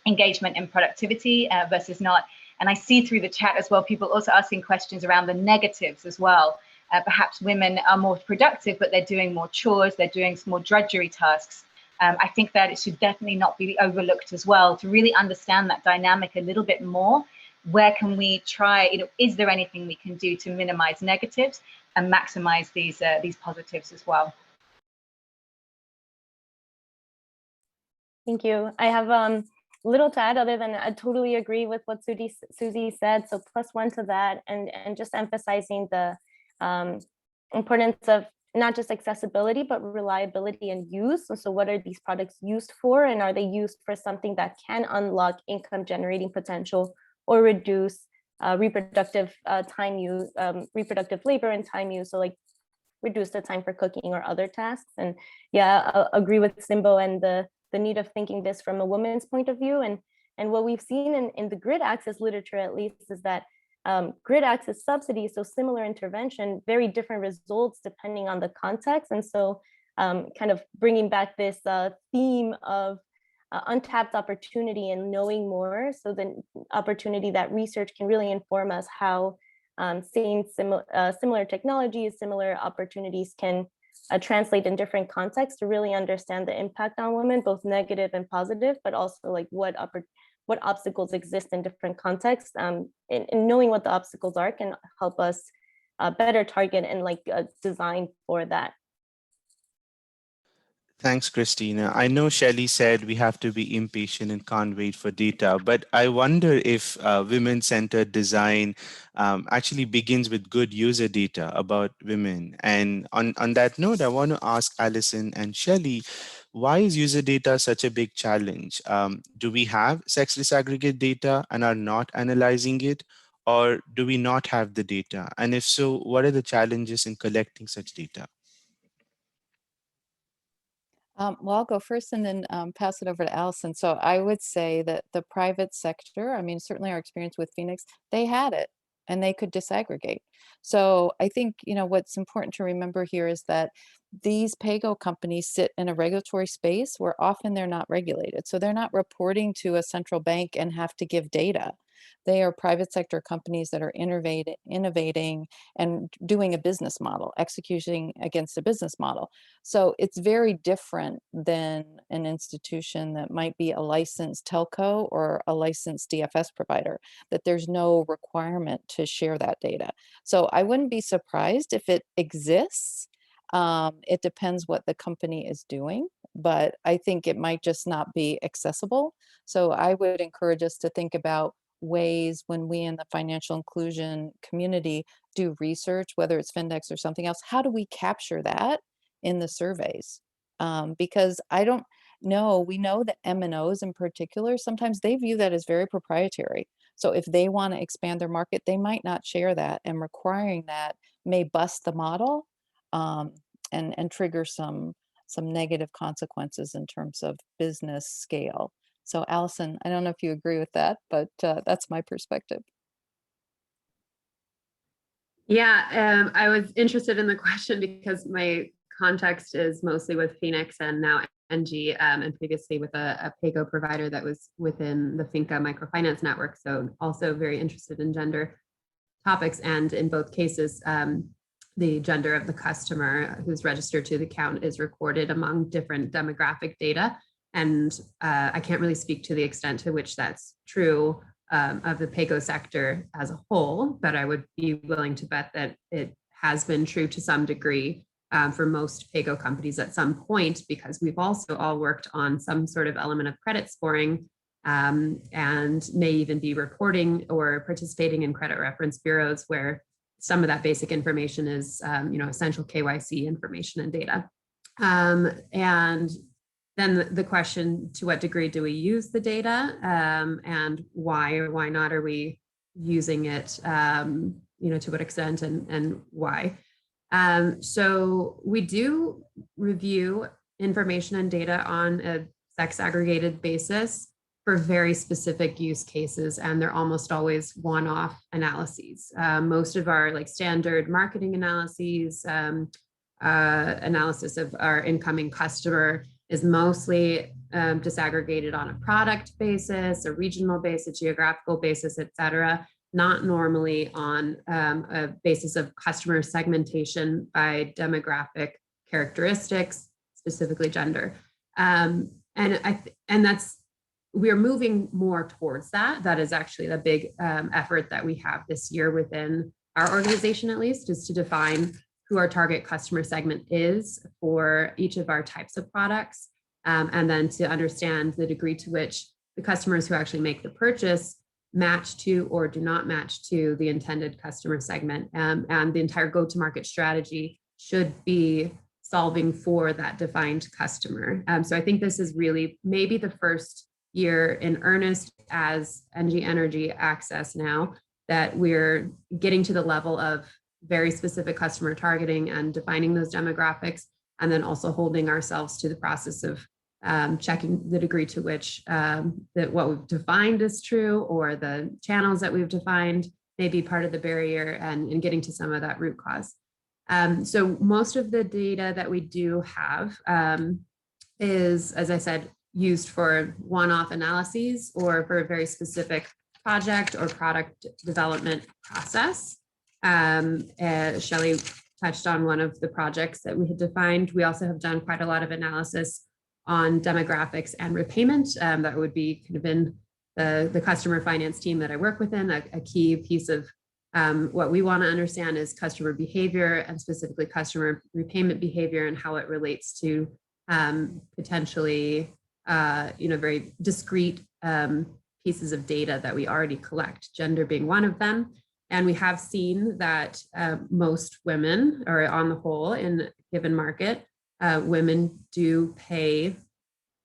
engagement in productivity versus not. And I see through the chat as well, people also asking questions around the negatives as well. Perhaps women are more productive, but they're doing more chores, they're doing some more drudgery tasks. I think that it should definitely not be overlooked as well, to really understand that dynamic a little bit more. Where can we try, is there anything we can do to minimize negatives and maximize these positives as well? Thank you. I have little to add other than I totally agree with what Susie said. So +1 to that, and just emphasizing the importance of not just accessibility, but reliability and use. So what are these products used for, and are they used for something that can unlock income generating potential or reduce reproductive time use, reproductive labor and time use? So like reduce the time for cooking or other tasks. And yeah, I'll agree with Simbo and the need of thinking this from a woman's point of view. And what we've seen in the grid access literature, at least, is that grid access subsidies, so similar intervention, very different results depending on the context. And so kind of bringing back this theme of untapped opportunity and knowing more, so the opportunity that research can really inform us how seeing similar technologies, similar opportunities can translate in different contexts to really understand the impact on women, both negative and positive, but also like what obstacles exist in different contexts. And knowing what the obstacles are can help us better target and like design for that. Thanks, Christina. I know Shelley said we have to be impatient and can't wait for data, but I wonder if women-centered design actually begins with good user data about women. And on that note, I want to ask Alison and Shelley, why is user data such a big challenge? Do we have sex disaggregate data and are not analyzing it? Or do we not have the data? And if so, what are the challenges in collecting such data? Well, I'll go first and then pass it over to Alison. So I would say that the private sector, I mean, certainly our experience with Phoenix, they had it and they could disaggregate. So I think, you know, what's important to remember here is that these PAYGo companies sit in a regulatory space where often they're not regulated. So they're not reporting to a central bank and have to give data. They are private sector companies that are innovating and doing a business model, executing against a business model. So it's very different than an institution that might be a licensed telco or a licensed DFS provider, that there's no requirement to share that data. So I wouldn't be surprised if it exists. It depends what the company is doing, but I think it might just not be accessible. So I would encourage us to think about ways when we in the financial inclusion community do research, whether it's Findex or something else, how do we capture that in the surveys? Because I don't know, we know that M&Os in particular, sometimes they view that as very proprietary. So if they want to expand their market, they might not share that, and requiring that may bust the model and trigger some negative consequences in terms of business scale. So Alison, I don't know if you agree with that, but that's my perspective. Yeah, I was interested in the question because my context is mostly with Phoenix and now ENGIE, and previously with a PAYGo provider that was within the FINCA microfinance network. So also very interested in gender topics, and in both cases, the gender of the customer who's registered to the account is recorded among different demographic data. And I can't really speak to the extent to which that's true of the PAYGo sector as a whole, but I would be willing to bet that it has been true to some degree for most PAYGo companies at some point, because we've also all worked on some sort of element of credit scoring and may even be reporting or participating in credit reference bureaus where some of that basic information is essential KYC information and data. And then the question, to what degree do we use the data, and why or why not are we using it, to what extent and why? So we do review information and data on a sex aggregated basis for very specific use cases, and they're almost always one-off analyses. Most of our standard marketing analyses, analysis of our incoming customer is mostly disaggregated on a product basis, a regional basis, geographical basis, et cetera, not normally on a basis of customer segmentation by demographic characteristics, specifically gender. And we're moving more towards that. That is actually the big effort that we have this year within our organization, at least, is to define who our target customer segment is for each of our types of products, and then to understand the degree to which the customers who actually make the purchase match to or do not match to the intended customer segment. And the entire go-to-market strategy should be solving for that defined customer. So I think this is really maybe the first year in earnest as ENGIE Energy Access now that we're getting to the level of very specific customer targeting and defining those demographics, and then also holding ourselves to the process of checking the degree to which that what we've defined is true, or the channels that we've defined may be part of the barrier, and getting to some of that root cause. So most of the data that we do have is, as I said, used for one-off analyses or for a very specific project or product development process. Shelley touched on one of the projects that we had defined. We also have done quite a lot of analysis on demographics and repayment. That would be kind of in the customer finance team that I work within. A key piece of what we want to understand is customer behavior, and specifically customer repayment behavior, and how it relates to potentially very discrete pieces of data that we already collect, gender being one of them. And we have seen that most women, or on the whole in a given market, women do pay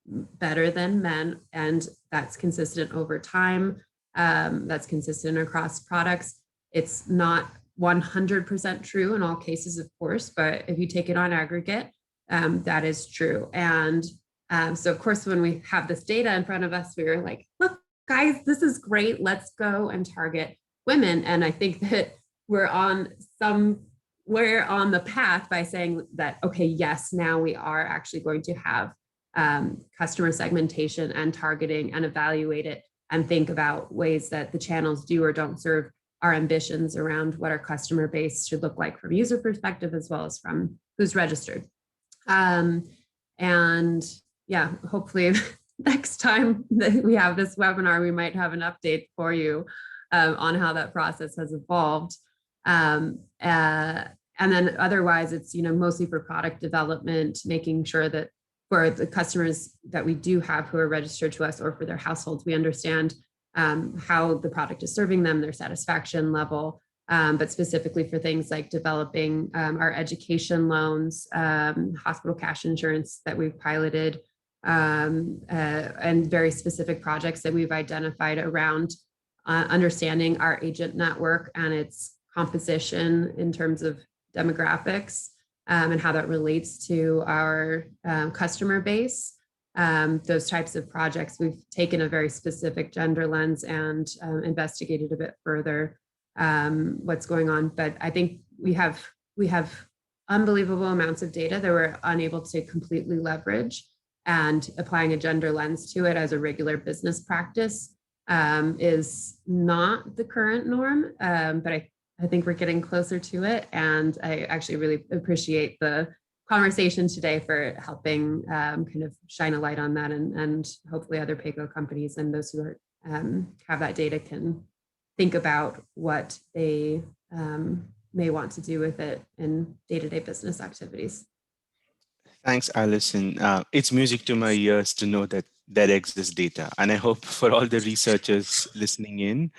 better than men, and that's consistent over time. That's consistent across products. It's not 100% true in all cases, of course, but if you take it on aggregate, that is true. And so of course, when we have this data in front of us, we were like, look, guys, this is great. Let's go and target women. And I think that we're on the path by saying that, okay, yes, now we are actually going to have customer segmentation and targeting, and evaluate it and think about ways that the channels do or don't serve our ambitions around what our customer base should look like from a user perspective, as well as from who's registered. And yeah, hopefully next time that we have this webinar, we might have an update for you on how that process has evolved. And then otherwise, it's mostly for product development, making sure that for the customers that we do have who are registered to us, or for their households, we understand how the product is serving them, their satisfaction level, but specifically for things like developing our education loans, hospital cash insurance that we've piloted, and very specific projects that we've identified around understanding our agent network and its composition in terms of demographics, and how that relates to our customer base. Those types of projects, we've taken a very specific gender lens and investigated a bit further what's going on. But I think we have unbelievable amounts of data that we're unable to completely leverage, and applying a gender lens to it as a regular business practice is not the current norm, but I think we're getting closer to it. And I actually really appreciate the conversation today for helping kind of shine a light on that, and hopefully other PAYGo companies and those who are, have that data can think about what they may want to do with it in day-to-day business activities. Thanks, Alison. It's music to my ears to know that there exists data. And I hope for all the researchers listening in,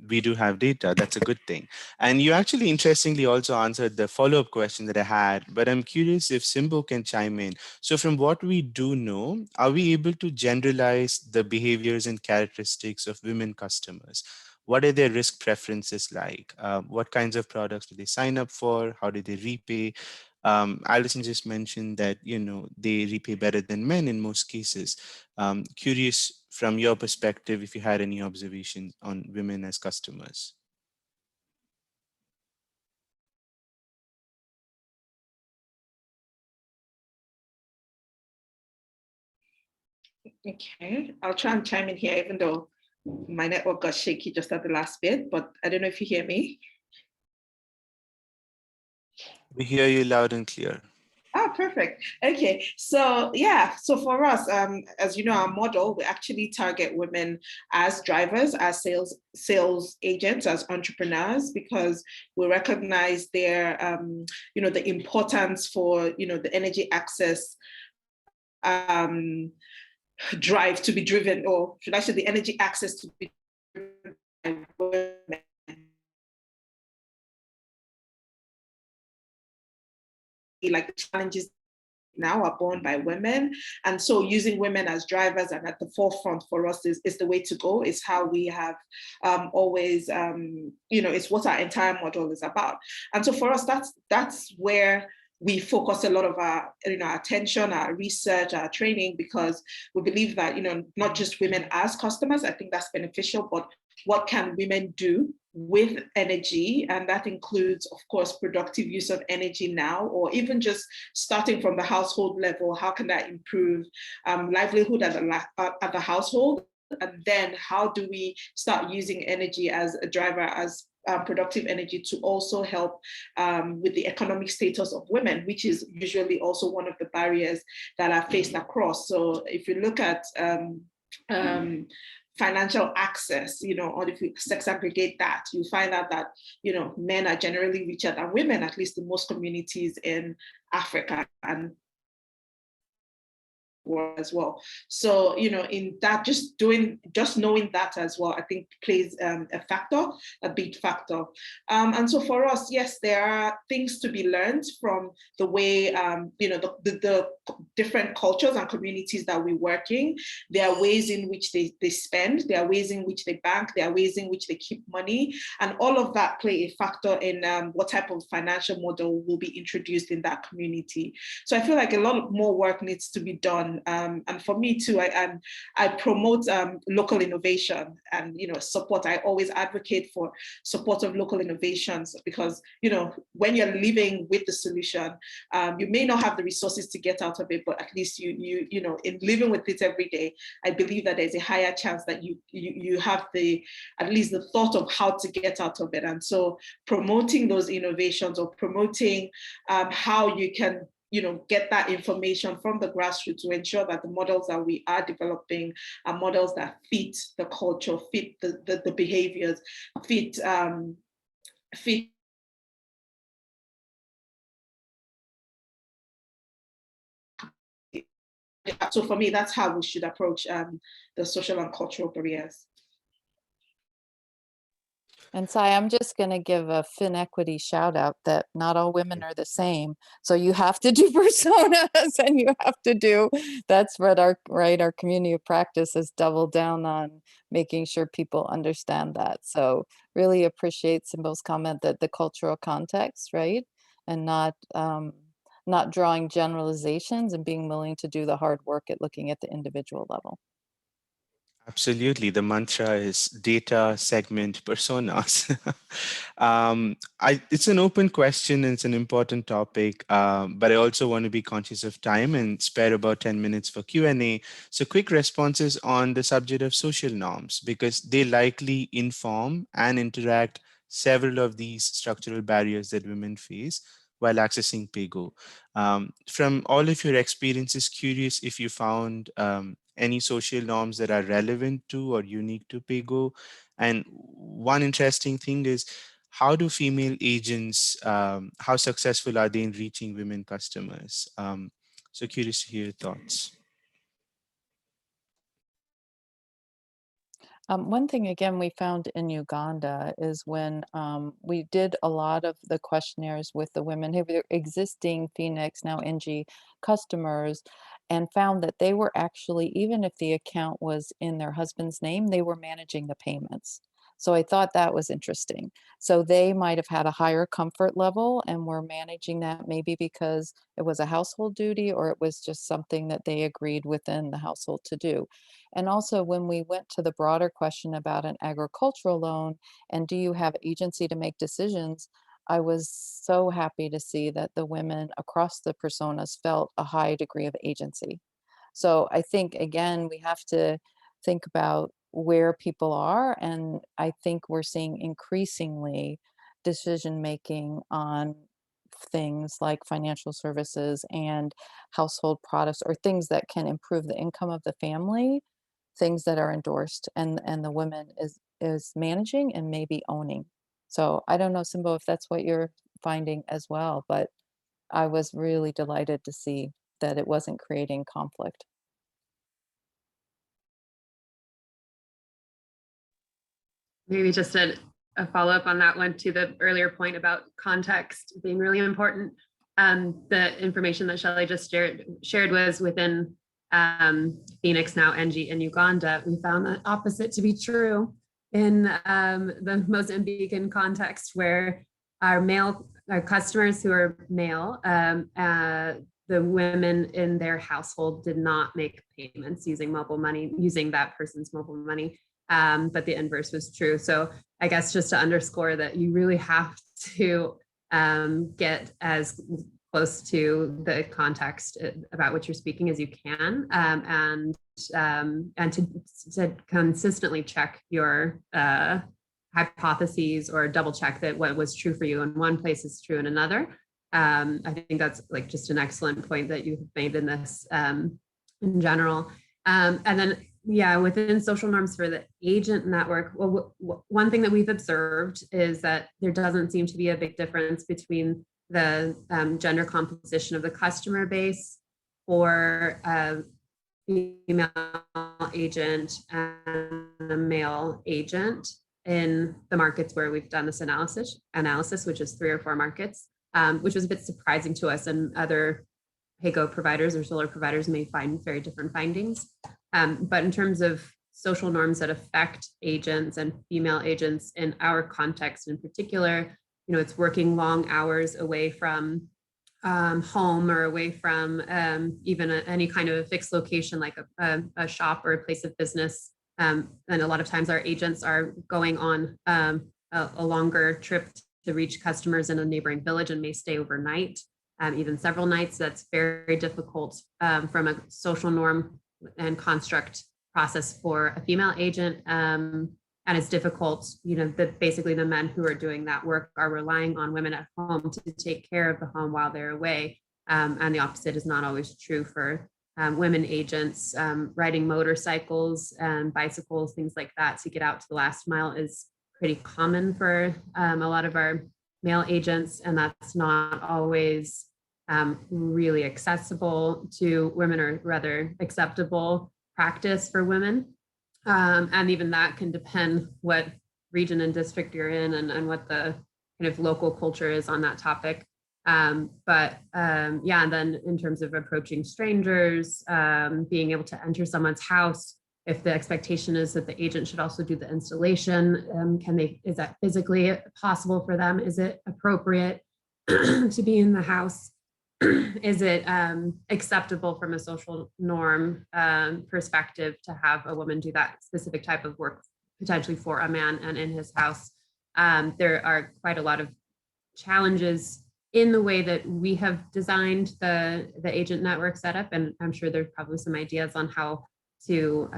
we do have data. That's a good thing. And you actually interestingly also answered the follow-up question that I had, but I'm curious if Simbo can chime in. So from what we do know, are we able to generalize the behaviors and characteristics of women customers? What are their risk preferences like? What kinds of products do they sign up for? How do they repay? Alison just mentioned that, they repay better than men in most cases. Curious from your perspective, if you had any observations on women as customers. Okay, I'll try and chime in here, even though my network got shaky just at the last bit, but I don't know if you hear me. We hear you loud and clear. Oh, perfect. Okay, so yeah, so for us, as you know, our model, we actually target women as drivers, as sales agents, as entrepreneurs, because we recognize their, the importance for, the energy access drive to be driven, or should I say the energy access to be driven by women. Like the challenges now are borne by women, and so using women as drivers and at the forefront for us is the way to go. It's how we have always, it's what our entire model is about. And so for us, that's where we focus a lot of our attention, our research, our training, because we believe that not just women as customers, I think that's beneficial, but what can women do with energy? And that includes, of course, productive use of energy now, or even just starting from the household level. How can that improve livelihood at the household? And then how do we start using energy as a driver, as productive energy to also help with the economic status of women, which is usually also one of the barriers that are faced across. So if you look at financial access, or if you segregate that, you find out that, men are generally richer than women, at least in most communities in Africa and as well. So, in that, just knowing that as well, I think plays a big factor. And so for us, yes, there are things to be learned from the way, the different cultures and communities that we work in. There are ways in which they spend, there are ways in which they bank, there are ways in which they keep money, and all of that play a factor in what type of financial model will be introduced in that community. So I feel like a lot more work needs to be done. And for me too, I promote local innovation and support. I always advocate for support of local innovations because when you're living with the solution, you may not have the resources to get out of it, but at least you in living with it every day, I believe that there's a higher chance that you have at least the thought of how to get out of it. And so promoting those innovations or promoting how you can get that information from the grassroots to ensure that the models that we are developing are models that fit the culture, fit the behaviors, fit. So for me, that's how we should approach the social and cultural barriers. And Sai, I'm just going to give a FinEquity shout out that not all women are the same. So you have to do personas and you have to do, that's what our community of practice has doubled down on, making sure people understand that. So really appreciate Simbo's comment that the cultural context, right? And not drawing generalizations and being willing to do the hard work at looking at the individual level. Absolutely. The mantra is data, segment, personas. It's an open question and it's an important topic, but I also want to be conscious of time and spare about 10 minutes for Q&A. So quick responses on the subject of social norms, because they likely inform and interact several of these structural barriers that women face while accessing PAYGo. From all of your experiences, curious if you found any social norms that are relevant to or unique to PAYGo. And one interesting thing is, how do female agents, how successful are they in reaching women customers? So curious to hear your thoughts. One thing, again, we found in Uganda is when we did a lot of the questionnaires with the women who were existing Phoenix, now ENGIE customers, and found that they were actually, even if the account was in their husband's name, they were managing the payments. So I thought that was interesting. So they might have had a higher comfort level and were managing that maybe because it was a household duty or it was just something that they agreed within the household to do. And also when we went to the broader question about an agricultural loan and do you have agency to make decisions, I was so happy to see that the women across the personas felt a high degree of agency. So I think, again, we have to think about where people are, and I think we're seeing increasingly decision-making on things like financial services and household products or things that can improve the income of the family, things that are endorsed and the woman is managing and maybe owning. So I don't know, Simbo, if that's what you're finding as well, but I was really delighted to see that it wasn't creating conflict. Maybe just a follow-up on that one to the earlier point about context being really important. The information that Shelley just shared was within Phoenix, now ENGIE in Uganda. We found the opposite to be true in the Mozambican context, where our customers who are male, the women in their household did not make payments using mobile money, using that person's mobile money. But the inverse was true. So I guess just to underscore that you really have to get as close to the context about what you're speaking as you can, and to consistently check your hypotheses or double check that what was true for you in one place is true in another. I think that's like just an excellent point that you have made in this in general. And then, yeah, within social norms for the agent network, well, one thing that we've observed is that there doesn't seem to be a big difference between the gender composition of the customer base for a female agent and a male agent in the markets where we've done this analysis, which is 3 or 4 markets, which was a bit surprising to us, and other PAYGo providers or solar providers may find very different findings. But in terms of social norms that affect agents and female agents in our context in particular, it's working long hours away from home or away from even any kind of a fixed location like a shop or a place of business. And a lot of times our agents are going on a longer trip to reach customers in a neighboring village and may stay overnight, even several nights. That's very difficult from a social norm and construct process for a female agent. And it's difficult, that basically the men who are doing that work are relying on women at home to take care of the home while they're away. And the opposite is not always true for women agents. Riding motorcycles and bicycles, things like that, to get out to the last mile is pretty common for a lot of our male agents. And that's not always really accessible to women, or rather acceptable practice for women. And even that can depend what region and district you're in, and what the kind of local culture is on that topic. Yeah, and then in terms of approaching strangers, being able to enter someone's house, if the expectation is that the agent should also do the installation, is that physically possible for them? Is it appropriate to be in the house? Is it acceptable from a social norm perspective to have a woman do that specific type of work potentially for a man and in his house? There are quite a lot of challenges in the way that we have designed the agent network setup, and I'm sure there's probably some ideas on how to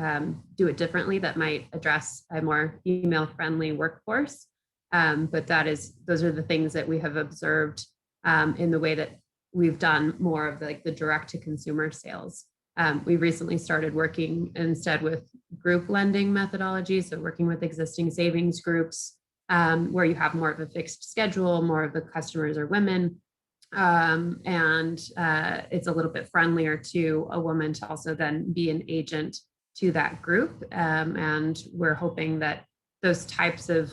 do it differently that might address a more female-friendly workforce. But those are the things that we have observed in the way that we've done more of the direct-to-consumer sales. We recently started working instead with group lending methodologies, so working with existing savings groups, where you have more of a fixed schedule, more of the customers are women, and it's a little bit friendlier to a woman to also then be an agent to that group. And we're hoping that those types of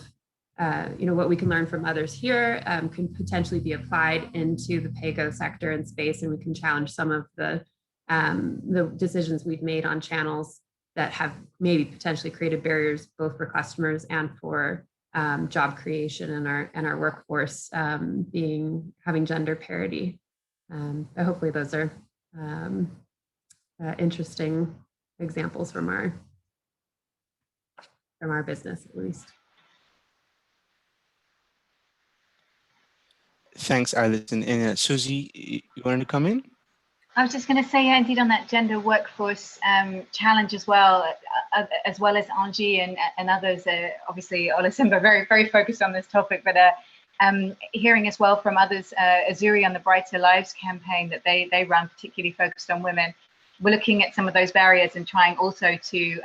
what we can learn from others here can potentially be applied into the PAYGo sector and space, and we can challenge some of the decisions we've made on channels that have maybe potentially created barriers both for customers and for job creation and our workforce having gender parity. Hopefully those are interesting examples from our business, at least. Thanks, Alison. And Susie, you wanted to come in? I was just going to say, yeah, indeed, on that gender workforce challenge as well as ENGIE and others. Obviously, Olasimbo very, very focused on this topic, but hearing as well from others, Azuri on the Brighter Lives campaign that they run, particularly focused on women. We're looking at some of those barriers and trying also to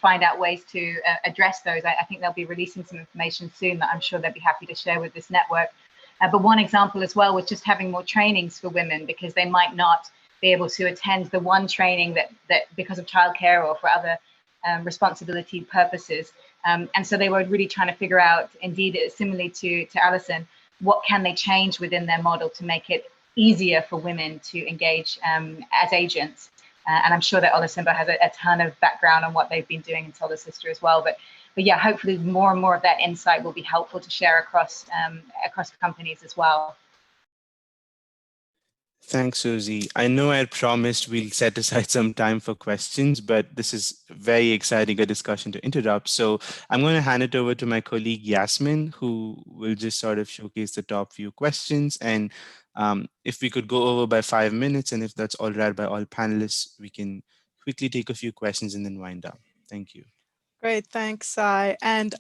find out ways to address those. I think they'll be releasing some information soon that I'm sure they'll be happy to share with this network. But one example as well was just having more trainings for women, because they might not be able to attend the one training that because of childcare or for other responsibility purposes. And so they were really trying to figure out, indeed, similarly to Alison, what can they change within their model to make it easier for women to engage as agents. And I'm sure that Olasimbo has a ton of background on what they've been doing in Solar Sister as well. But yeah, hopefully more and more of that insight will be helpful to share across companies as well. Thanks, Susie. I know I promised we'll set aside some time for questions, but this is very exciting a discussion to interrupt. So I'm going to hand it over to my colleague Yasmin, who will just sort of showcase the top few questions. And if we could go over by 5 minutes, and if that's all right by all panelists, we can quickly take a few questions and then wind up. Thank you. Great, thanks, Sai. And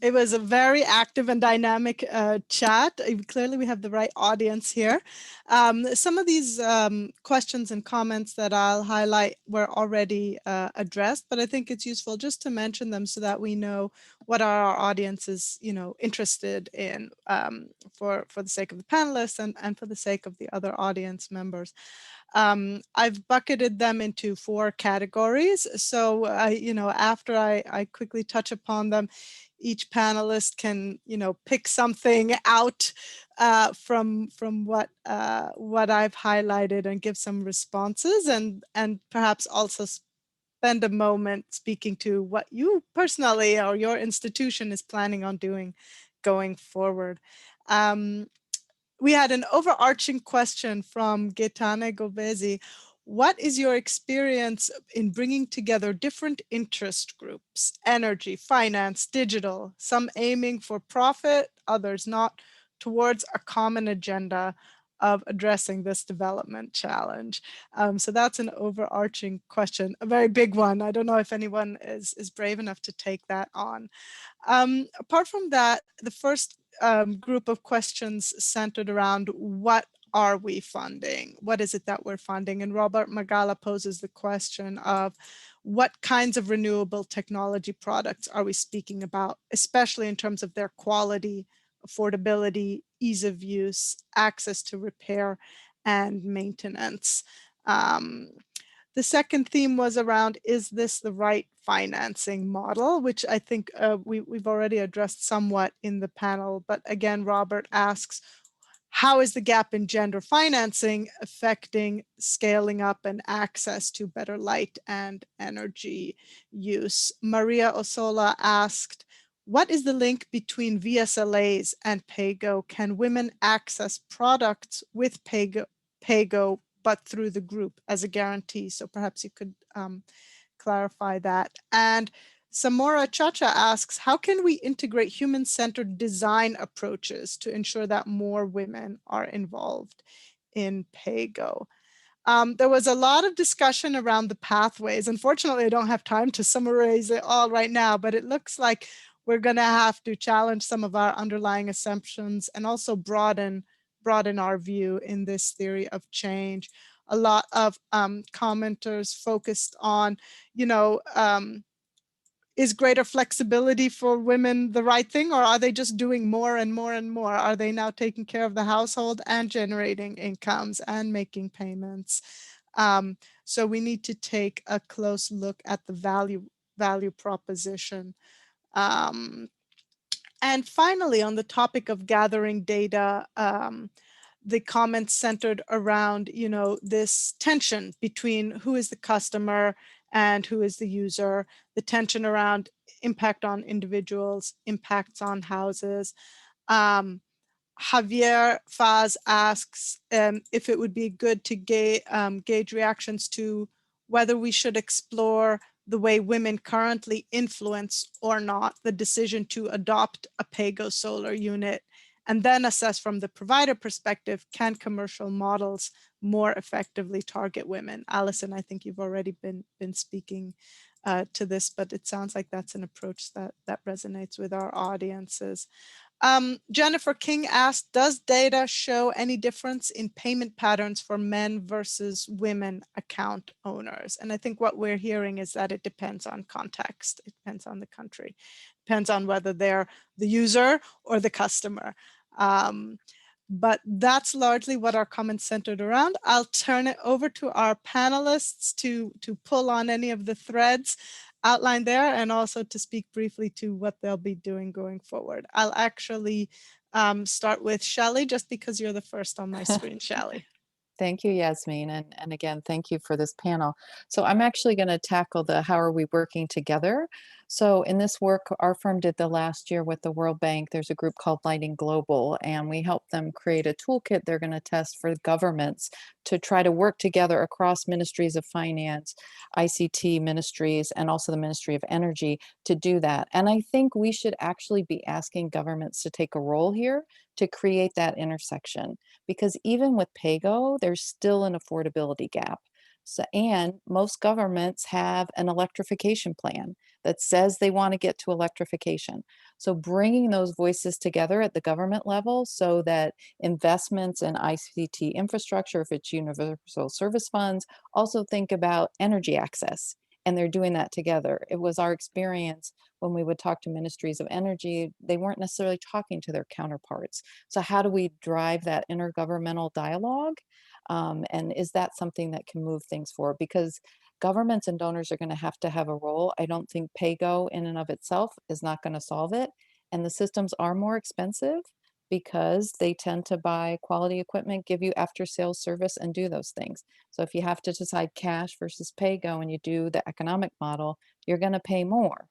it was a very active and dynamic chat. Clearly, we have the right audience here. Some of these questions and comments that I'll highlight were already addressed, but I think it's useful just to mention them so that we know what our audience is, interested in for the sake of the panelists and for the sake of the other audience members. I've bucketed them into 4 categories. So, after I quickly touch upon them, each panelist can, pick something out from what I've highlighted and give some responses, and perhaps also spend a moment speaking to what you personally or your institution is planning on doing going forward. We had an overarching question from Getane Gobezi. What is your experience in bringing together different interest groups, energy, finance, digital, some aiming for profit, others not, towards a common agenda of addressing this development challenge? So that's an overarching question, a very big one. I don't know if anyone is brave enough to take that on. Apart from that, the first group of questions centered around what are we funding? What is it that we're funding? And Robert Magala poses the question of what kinds of renewable technology products are we speaking about, especially in terms of their quality, affordability, ease of use, access to repair and maintenance. The second theme was around, is this the right financing model, which I think we've already addressed somewhat in the panel. But again, Robert asks, how is the gap in gender financing affecting scaling up and access to better light and energy use? Maria Osola asked, what is the link between VSLAs and PAYGo? Can women access products with PAYGo but through the group as a guarantee? So perhaps you could clarify that. And Samora Chacha asks, how can we integrate human-centered design approaches to ensure that more women are involved in PAYGo? There was a lot of discussion around the pathways. Unfortunately, I don't have time to summarize it all right now, but it looks like we're going to have to challenge some of our underlying assumptions and also broaden our view in this theory of change. A lot of commenters focused on, is greater flexibility for women the right thing, or are they just doing more and more and more? Are they now taking care of the household and generating incomes and making payments? So we need to take a close look at the value proposition. And finally, on the topic of gathering data, the comments centered around, this tension between who is the customer and who is the user, the tension around impact on individuals, impacts on houses. Javier Faz asks if it would be good to gauge reactions to whether we should explore the way women currently influence or not the decision to adopt a PAYGo solar unit, and then assess from the provider perspective, can commercial models more effectively target women? Alison, I think you've already been speaking to this, but it sounds like that's an approach that resonates with our audiences. Jennifer King asked, does data show any difference in payment patterns for men versus women account owners? And I think what we're hearing is that it depends on context. It depends on the country. It depends on whether they're the user or the customer. But that's largely what our comments centered around. I'll turn it over to our panelists to pull on any of the threads outlined there, and also to speak briefly to what they'll be doing going forward. I'll actually start with Shelley, just because you're the first on my screen, Shelley. Thank you, Yasmin. And again, thank you for this panel. So I'm actually going to tackle the how are we working together. So in this work, our firm did the last year with the World Bank. There's a group called Lighting Global, and we helped them create a toolkit they're going to test for governments to try to work together across ministries of finance, ICT ministries, and also the Ministry of Energy to do that. And I think we should actually be asking governments to take a role here to create that intersection, because even with PAYGo, there's still an affordability gap. So, and most governments have an electrification plan. that says they want to get to electrification. So bringing those voices together at the government level so that investments in ICT infrastructure, if it's universal service funds, also think about energy access. And they're doing that together. It was our experience when we would talk to ministries of energy, they weren't necessarily talking to their counterparts. So how do we drive that intergovernmental dialogue? And is that something that can move things forward? Because governments and donors are going to have a role. I don't think PAYGo in and of itself is not going to solve it. And the systems are more expensive because they tend to buy quality equipment, give you after sales service, and do those things. So if you have to decide cash versus PAYGo and you do the economic model, you're going to pay more.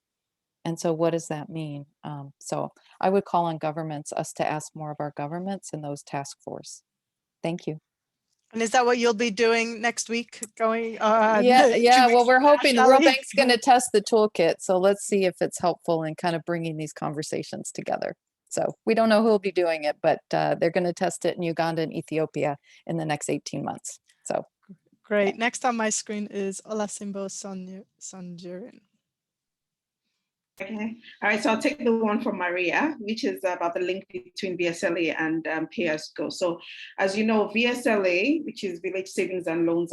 And so what does that mean? So I would call on governments, us to ask more of our governments in those task force. Thank you. And is that what you'll be doing next week? Going? Yeah. Well, we're hoping the World Shelley? Bank's going to test the toolkit. So let's see if it's helpful in kind of bringing these conversations together. So we don't know who will be doing it, but they're going to test it in Uganda and Ethiopia in the next 18 months. So great. Next on my screen is Olasimbo Sojinrin. Okay. All right. So I'll take the one from Maria, which is about the link between Bsle and PSgo. So as you know, Bsle, which is Village Savings and Loans,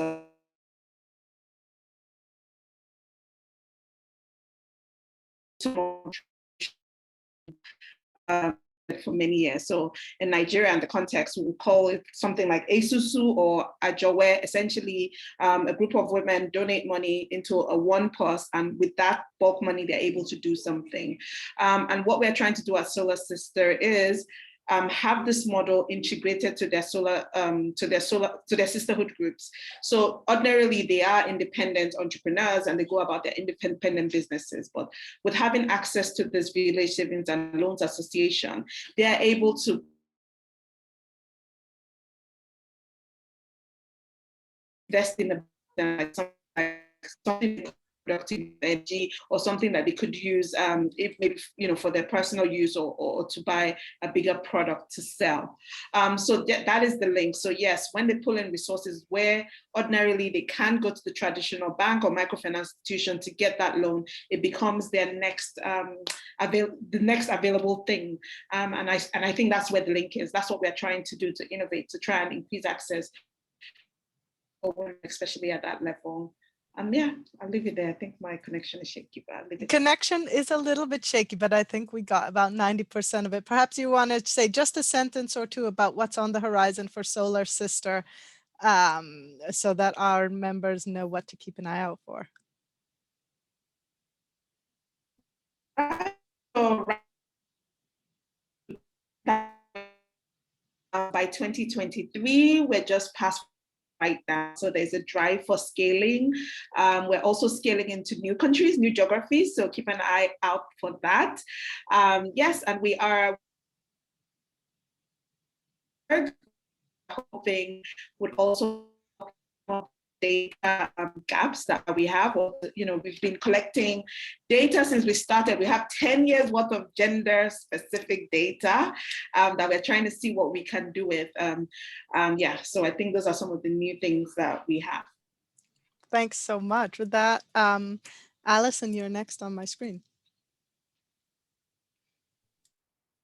for many years. So in Nigeria, in the context, we would call it something like Esusu or Ajowe, essentially a group of women donate money into a one purse, and with that bulk money, they're able to do something. And what we're trying to do at Solar Sister is have this model integrated to their sisterhood groups. So ordinarily they are independent entrepreneurs and they go about their independent businesses, but with having access to this Village Savings and Loans Association, they are able to invest in something productive energy or something that they could use if maybe for their personal use or to buy a bigger product to sell. So that is the link. So yes, when they pull in resources where ordinarily they can go to the traditional bank or microfinance institution to get that loan, it becomes their next available thing. And I think that's where the link is. That's what we're trying to do, to innovate, to try and increase access, especially at that level. Yeah, I'll leave it there. I think my connection is shaky, but I'll leave it. Connection is a little bit shaky, but I think we got about 90% of it. Perhaps you want to say just a sentence or two about what's on the horizon for Solar Sister, so that our members know what to keep an eye out for. By 2023, we're just past right now. So there's a drive for scaling. We're also scaling into new countries, new geographies. So keep an eye out for that. Yes, and we are hoping would also data gaps that we have. We've been collecting data since we started. We have 10 years worth of gender specific data that we're trying to see what we can do with. Yeah, so I think those are some of the new things that we have. Thanks so much. With that, Alison, you're next on my screen.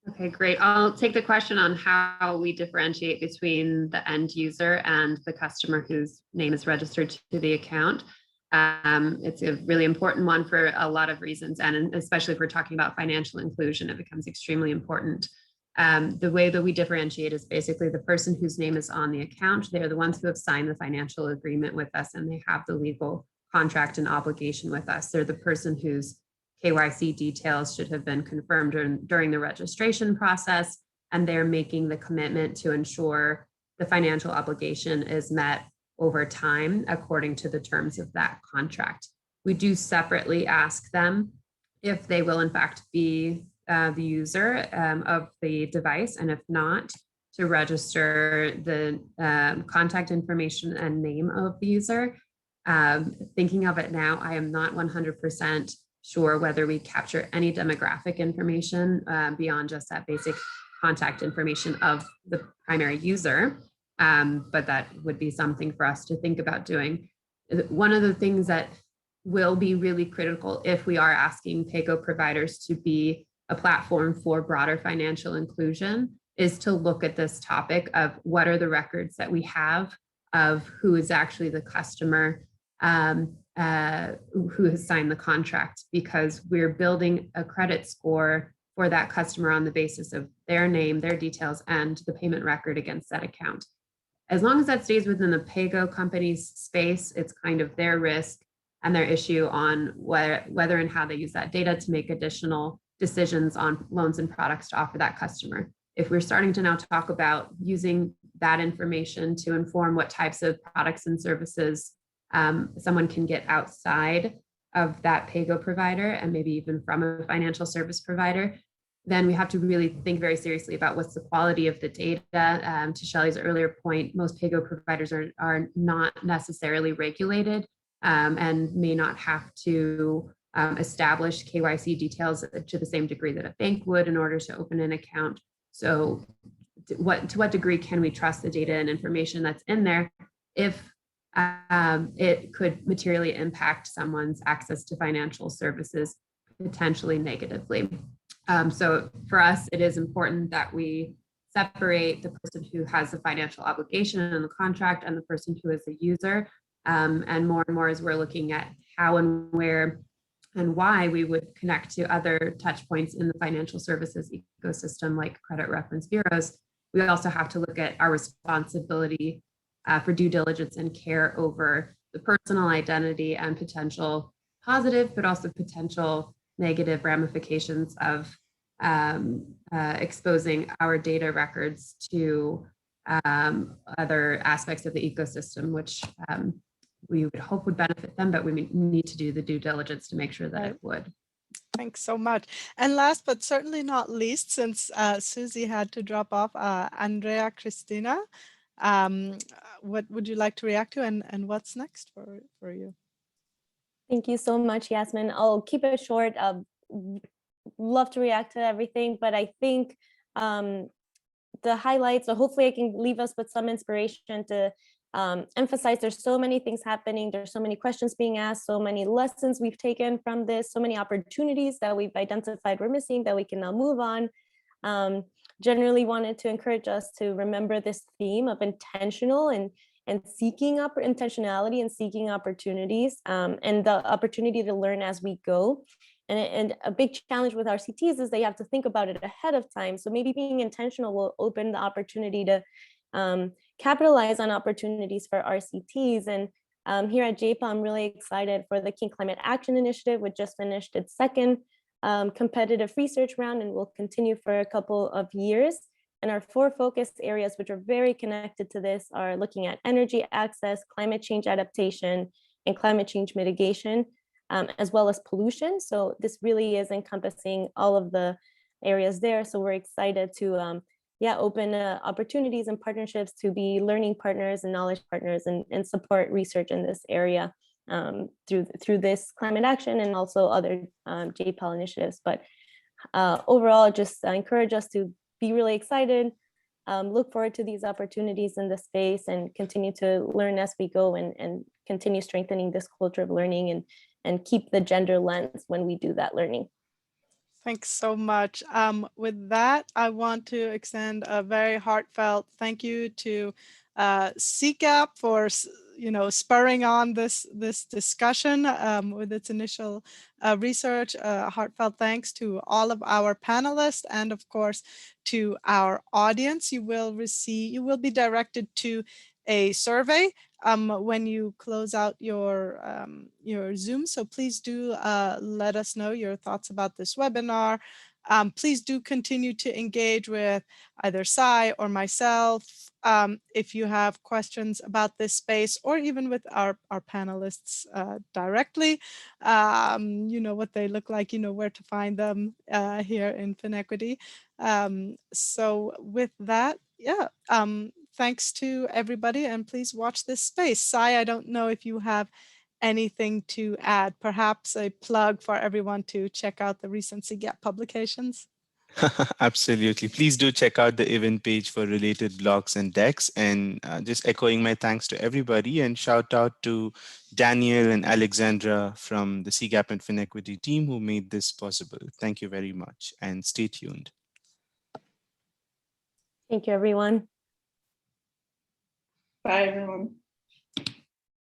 Okay, great. I'll take the question on how we differentiate between the end user and the customer whose name is registered to the account. It's a really important one for a lot of reasons, and especially if we're talking about financial inclusion, it becomes extremely important. The way that we differentiate is basically the person whose name is on the account. They're the ones who have signed the financial agreement with us, and they have the legal contract and obligation with us. They're the person whose KYC details should have been confirmed during the registration process, and they're making the commitment to ensure the financial obligation is met over time according to the terms of that contract. We do separately ask them if they will in fact be the user of the device, and if not, to register the contact information and name of the user. Thinking of it now, I am not 100% sure whether we capture any demographic information beyond just that basic contact information of the primary user, but that would be something for us to think about doing. One of the things that will be really critical if we are asking PAYGo providers to be a platform for broader financial inclusion, is to look at this topic of what are the records that we have of who is actually the customer, who has signed the contract, because we're building a credit score for that customer on the basis of their name, their details, and the payment record against that account. As long as that stays within the PAYGo company's space, it's kind of their risk and their issue on whether and how they use that data to make additional decisions on loans and products to offer that customer. If we're starting to now talk about using that information to inform what types of products and services someone can get outside of that PAYGo provider, and maybe even from a financial service provider, then we have to really think very seriously about what's the quality of the data. To Shelley's earlier point, most PAYGo providers are not necessarily regulated and may not have to establish KYC details to the same degree that a bank would in order to open an account. So to what degree can we trust the data and information that's in there if it could materially impact someone's access to financial services potentially negatively? So for us, it is important that we separate the person who has the financial obligation in the contract and the person who is a user. And more as we're looking at how and where and why we would connect to other touch points in the financial services ecosystem, like credit reference bureaus, we also have to look at our responsibility for due diligence and care over the personal identity and potential positive, but also potential negative ramifications of exposing our data records to other aspects of the ecosystem, which we would hope would benefit them, but we need to do the due diligence to make sure that it would. Thanks so much. And last but certainly not least, since Susie had to drop off, Andrea, Cristina, what would you like to react to, and what's next for you? Thank you so much, Yasmin. I'll keep it short. Love to react to everything, but I think the highlights, so hopefully I can leave us with some inspiration to emphasize there's so many things happening, there's so many questions being asked, so many lessons we've taken from this, so many opportunities that we've identified we're missing that we can now move on. Generally wanted to encourage us to remember this theme of intentional and seeking intentionality and seeking opportunities, and the opportunity to learn as we go. And a big challenge with RCTs is they have to think about it ahead of time. So maybe being intentional will open the opportunity to capitalize on opportunities for RCTs. And here at JPA, I'm really excited for the King Climate Action Initiative, which just finished its second competitive research round and will continue for a couple of years. And our 4 focus areas, which are very connected to this, are looking at energy access, climate change adaptation, and climate change mitigation, as well as pollution. So this really is encompassing all of the areas there. So we're excited to open opportunities and partnerships to be learning partners and knowledge partners and support research in this area through this climate action and also other JPAL initiatives. But overall, just encourage us to be really excited, look forward to these opportunities in the space, and continue to learn as we go, and continue strengthening this culture of learning and keep the gender lens when we do that learning. Thanks so much. With that, I want to extend a very heartfelt thank you to CGAP for spurring on this discussion with its initial research. Heartfelt thanks to all of our panelists, and of course to our audience. You will be directed to a survey when you close out your Zoom. So please do let us know your thoughts about this webinar. Please do continue to engage with either Sai or myself if you have questions about this space, or even with our panelists directly. You know what they look like, you know where to find them here in FinEquity. So with that, thanks to everybody, and please watch this space. Sai, I don't know if you have anything to add, perhaps a plug for everyone to check out the recent CGAP publications. Absolutely. Please do check out the event page for related blogs and decks. And just echoing my thanks to everybody, and shout out to Daniel and Alexandra from the CGAP and FinEquity team who made this possible. Thank you very much, and stay tuned. Thank you, everyone. Bye, everyone.